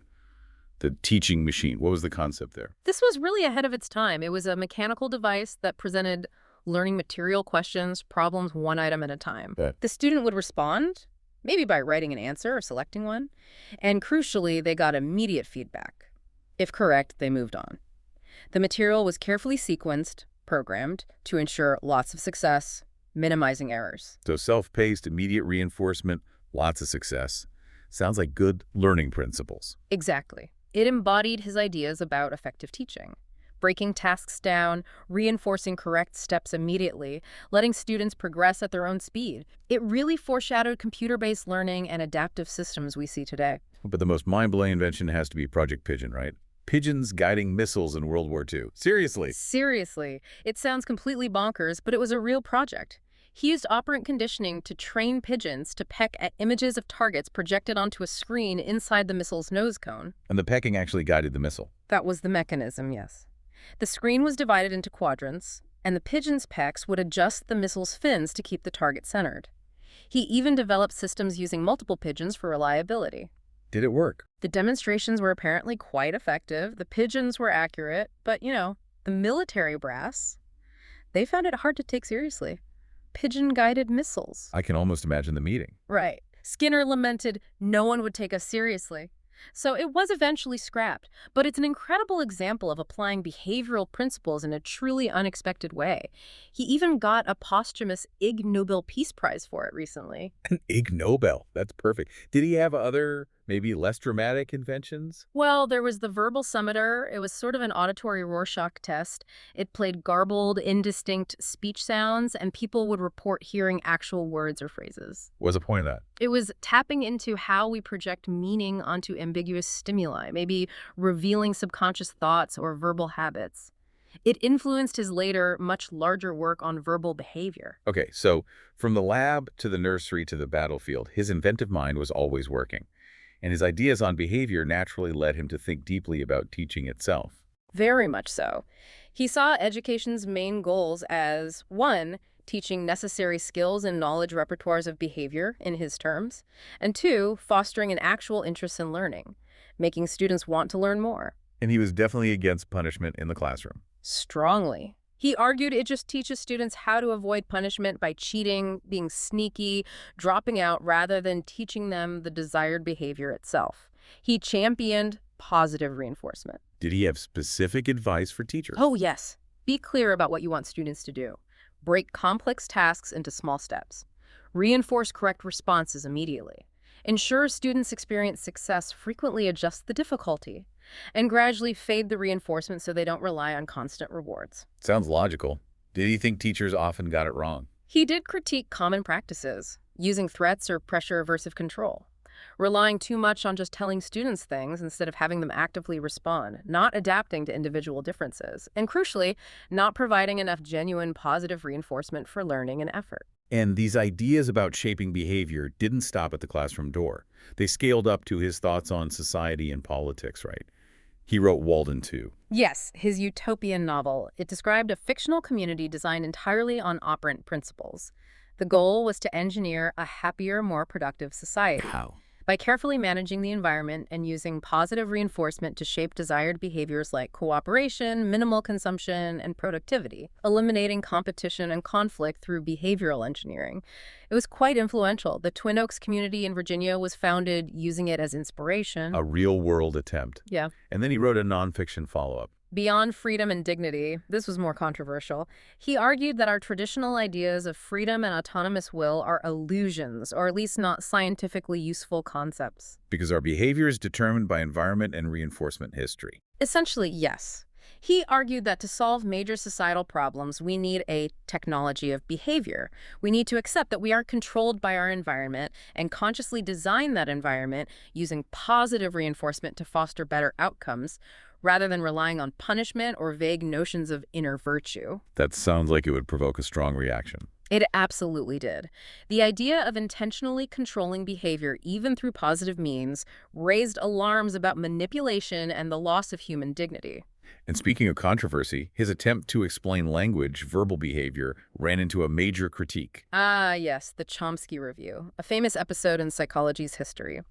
The teaching machine. What was the concept there? This was really ahead of its time. It was a mechanical device that presented learning material questions, problems one item at a time. Okay. The student would respond, maybe by writing an answer or selecting one, and crucially, they got immediate feedback. If correct, they moved on. The material was carefully sequenced, programmed, to ensure lots of success, minimizing errors. So self-paced, immediate reinforcement, lots of success. Sounds like good learning principles. Exactly. It embodied his ideas about effective teaching. Breaking tasks down, reinforcing correct steps immediately, letting students progress at their own speed. It really foreshadowed computer-based learning and adaptive systems we see today. But the most mind-blowing invention has to be Project Pigeon, right? Pigeons guiding missiles in World War II. Seriously. Seriously. It sounds completely bonkers, but it was a real project. He used operant conditioning to train pigeons to peck at images of targets projected onto a screen inside the missile's nose cone. And the pecking actually guided the missile. That was the mechanism, yes. The screen was divided into quadrants, and the pigeon's pecks would adjust the missile's fins to keep the target centered. He even developed systems using multiple pigeons for reliability. Did it work? The demonstrations were apparently quite effective. The pigeons were accurate, but, the military brass, they found it hard to take seriously. Pigeon-guided missiles. I can almost imagine the meeting. Right. Skinner lamented, "No one would take us seriously." So it was eventually scrapped, but it's an incredible example of applying behavioral principles in a truly unexpected way. He even got a posthumous Ig Nobel Peace Prize for it recently. An Ig Nobel. That's perfect. Did he have other, maybe less dramatic inventions? Well, there was the verbal summoner. It was sort of an auditory Rorschach test. It played garbled, indistinct speech sounds, and people would report hearing actual words or phrases. What's the point of that? It was tapping into how we project meaning onto ambiguous stimuli, maybe revealing subconscious thoughts or verbal habits. It influenced his later, much larger work on verbal behavior. Okay, so from the lab to the nursery to the battlefield, his inventive mind was always working. And his ideas on behavior naturally led him to think deeply about teaching itself. Very much so. He saw education's main goals as, 1, teaching necessary skills and knowledge repertoires of behavior, in his terms, and 2, fostering an actual interest in learning, making students want to learn more. And he was definitely against punishment in the classroom. Strongly. He argued it just teaches students how to avoid punishment by cheating, being sneaky, dropping out, rather than teaching them the desired behavior itself. He championed positive reinforcement. Did he have specific advice for teachers? Oh, yes. Be clear about what you want students to do. Break complex tasks into small steps. Reinforce correct responses immediately. Ensure students experience success, frequently adjust the difficulty, and gradually fade the reinforcement so they don't rely on constant rewards. Sounds logical. Did he think teachers often got it wrong? He did critique common practices, using threats or pressure-aversive control, relying too much on just telling students things instead of having them actively respond, not adapting to individual differences, and crucially, not providing enough genuine positive reinforcement for learning and effort. And these ideas about shaping behavior didn't stop at the classroom door. They scaled up to his thoughts on society and politics, right? He wrote Walden too. Yes, his utopian novel. It described a fictional community designed entirely on operant principles. The goal was to engineer a happier, more productive society. How? By carefully managing the environment and using positive reinforcement to shape desired behaviors like cooperation, minimal consumption, and productivity, eliminating competition and conflict through behavioral engineering. It was quite influential. The Twin Oaks community in Virginia was founded using it as inspiration. A real-world attempt. Yeah. And then he wrote a nonfiction follow-up. Beyond freedom and dignity, this was more controversial. He argued that our traditional ideas of freedom and autonomous will are illusions, or at least not scientifically useful concepts. Because our behavior is determined by environment and reinforcement history. Essentially, yes. He argued that to solve major societal problems, we need a technology of behavior. We need to accept that we are controlled by our environment and consciously design that environment using positive reinforcement to foster better outcomes, rather than relying on punishment or vague notions of inner virtue. That sounds like it would provoke a strong reaction. It absolutely did. The idea of intentionally controlling behavior, even through positive means, raised alarms about manipulation and the loss of human dignity. And speaking of controversy, his attempt to explain language, verbal behavior, ran into a major critique. Ah, yes, the Chomsky Review, a famous episode in psychology's history.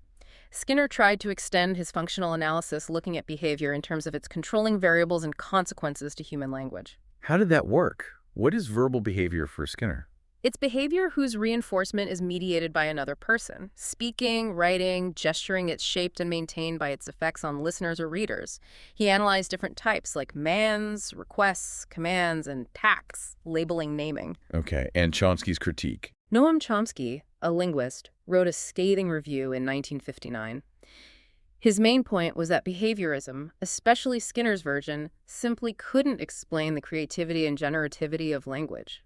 Skinner tried to extend his functional analysis looking at behavior in terms of its controlling variables and consequences to human language. How did that work? What is verbal behavior for Skinner? It's behavior whose reinforcement is mediated by another person. Speaking, writing, gesturing, it's shaped and maintained by its effects on listeners or readers. He analyzed different types like mands, requests, commands, and tacts, labeling, naming. Okay, and Chomsky's critique. Noam Chomsky, a linguist, wrote a scathing review in 1959. His main point was that behaviorism, especially Skinner's version, simply couldn't explain the creativity and generativity of language.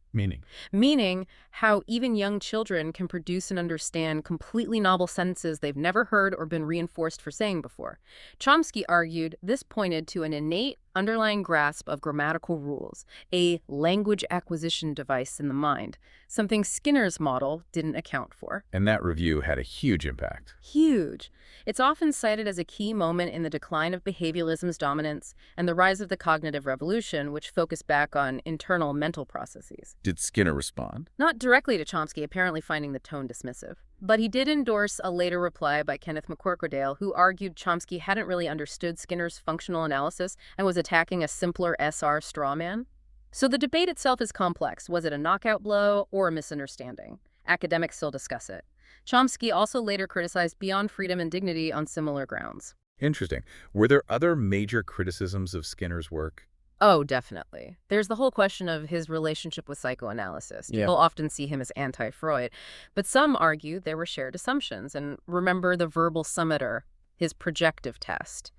Meaning how even young children can produce and understand completely novel sentences they've never heard or been reinforced for saying before. Chomsky argued this pointed to an innate underlying grasp of grammatical rules, a language acquisition device in the mind, something Skinner's model didn't account for. And that review had a huge impact. Huge. It's often cited as a key moment in the decline of behaviorism's dominance and the rise of the cognitive revolution, which focused back on internal mental processes. Did Skinner respond? Not directly to Chomsky, apparently finding the tone dismissive. But he did endorse a later reply by Kenneth McCorquodale, who argued Chomsky hadn't really understood Skinner's functional analysis and was attacking a simpler SR straw man. So the debate itself is complex. Was it a knockout blow or a misunderstanding? Academics still discuss it. Chomsky also later criticized Beyond Freedom and Dignity on similar grounds. Interesting. Were there other major criticisms of Skinner's work? Oh, definitely. There's the whole question of his relationship with psychoanalysis. Yeah. People often see him as anti-Freud, but some argue there were shared assumptions. And remember the verbal summator, his projective test.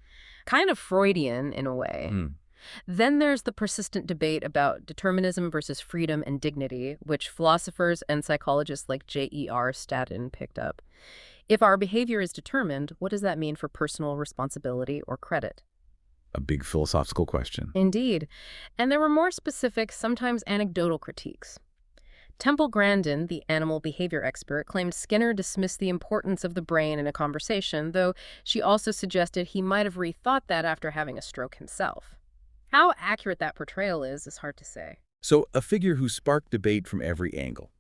Kind of Freudian in a way. Then there's the persistent debate about determinism versus freedom and dignity, which philosophers and psychologists like J.E.R. Staten picked up. If our behavior is determined, what does that mean for personal responsibility or credit? A big philosophical question. Indeed. And there were more specific, sometimes anecdotal critiques. Temple Grandin, the animal behavior expert, claimed Skinner dismissed the importance of the brain in a conversation, though she also suggested he might have rethought that after having a stroke himself. How accurate that portrayal is hard to say. So, a figure who sparked debate from every angle.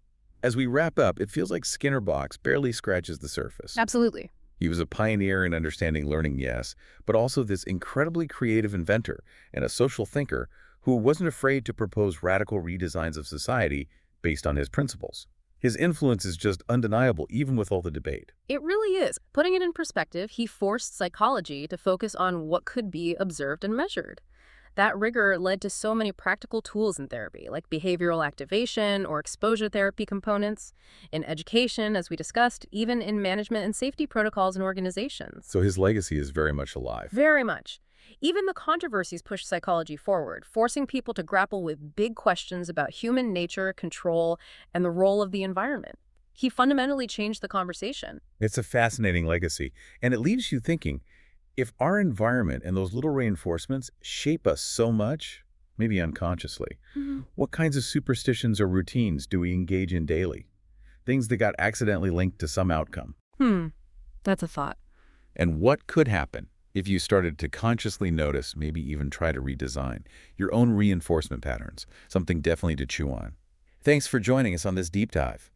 As we wrap up, it feels like Skinner box barely scratches the surface. Absolutely. He was a pioneer in understanding learning, yes, but also this incredibly creative inventor and a social thinker who wasn't afraid to propose radical redesigns of society based on his principles. His influence is just undeniable, even with all the debate. It really is. Putting it in perspective, he forced psychology to focus on what could be observed and measured. That rigor led to so many practical tools in therapy, like behavioral activation or exposure therapy components, in education, as we discussed, even in management and safety protocols and organizations. So his legacy is very much alive. Very much. Even the controversies pushed psychology forward, forcing people to grapple with big questions about human nature, control, and the role of the environment. He fundamentally changed the conversation. It's a fascinating legacy, and it leaves you thinking, if our environment and those little reinforcements shape us so much, maybe unconsciously, what kinds of superstitions or routines do we engage in daily? Things that got accidentally linked to some outcome. That's a thought. And what could happen if you started to consciously notice, maybe even try to redesign, your own reinforcement patterns? Something definitely to chew on. Thanks for joining us on this deep dive.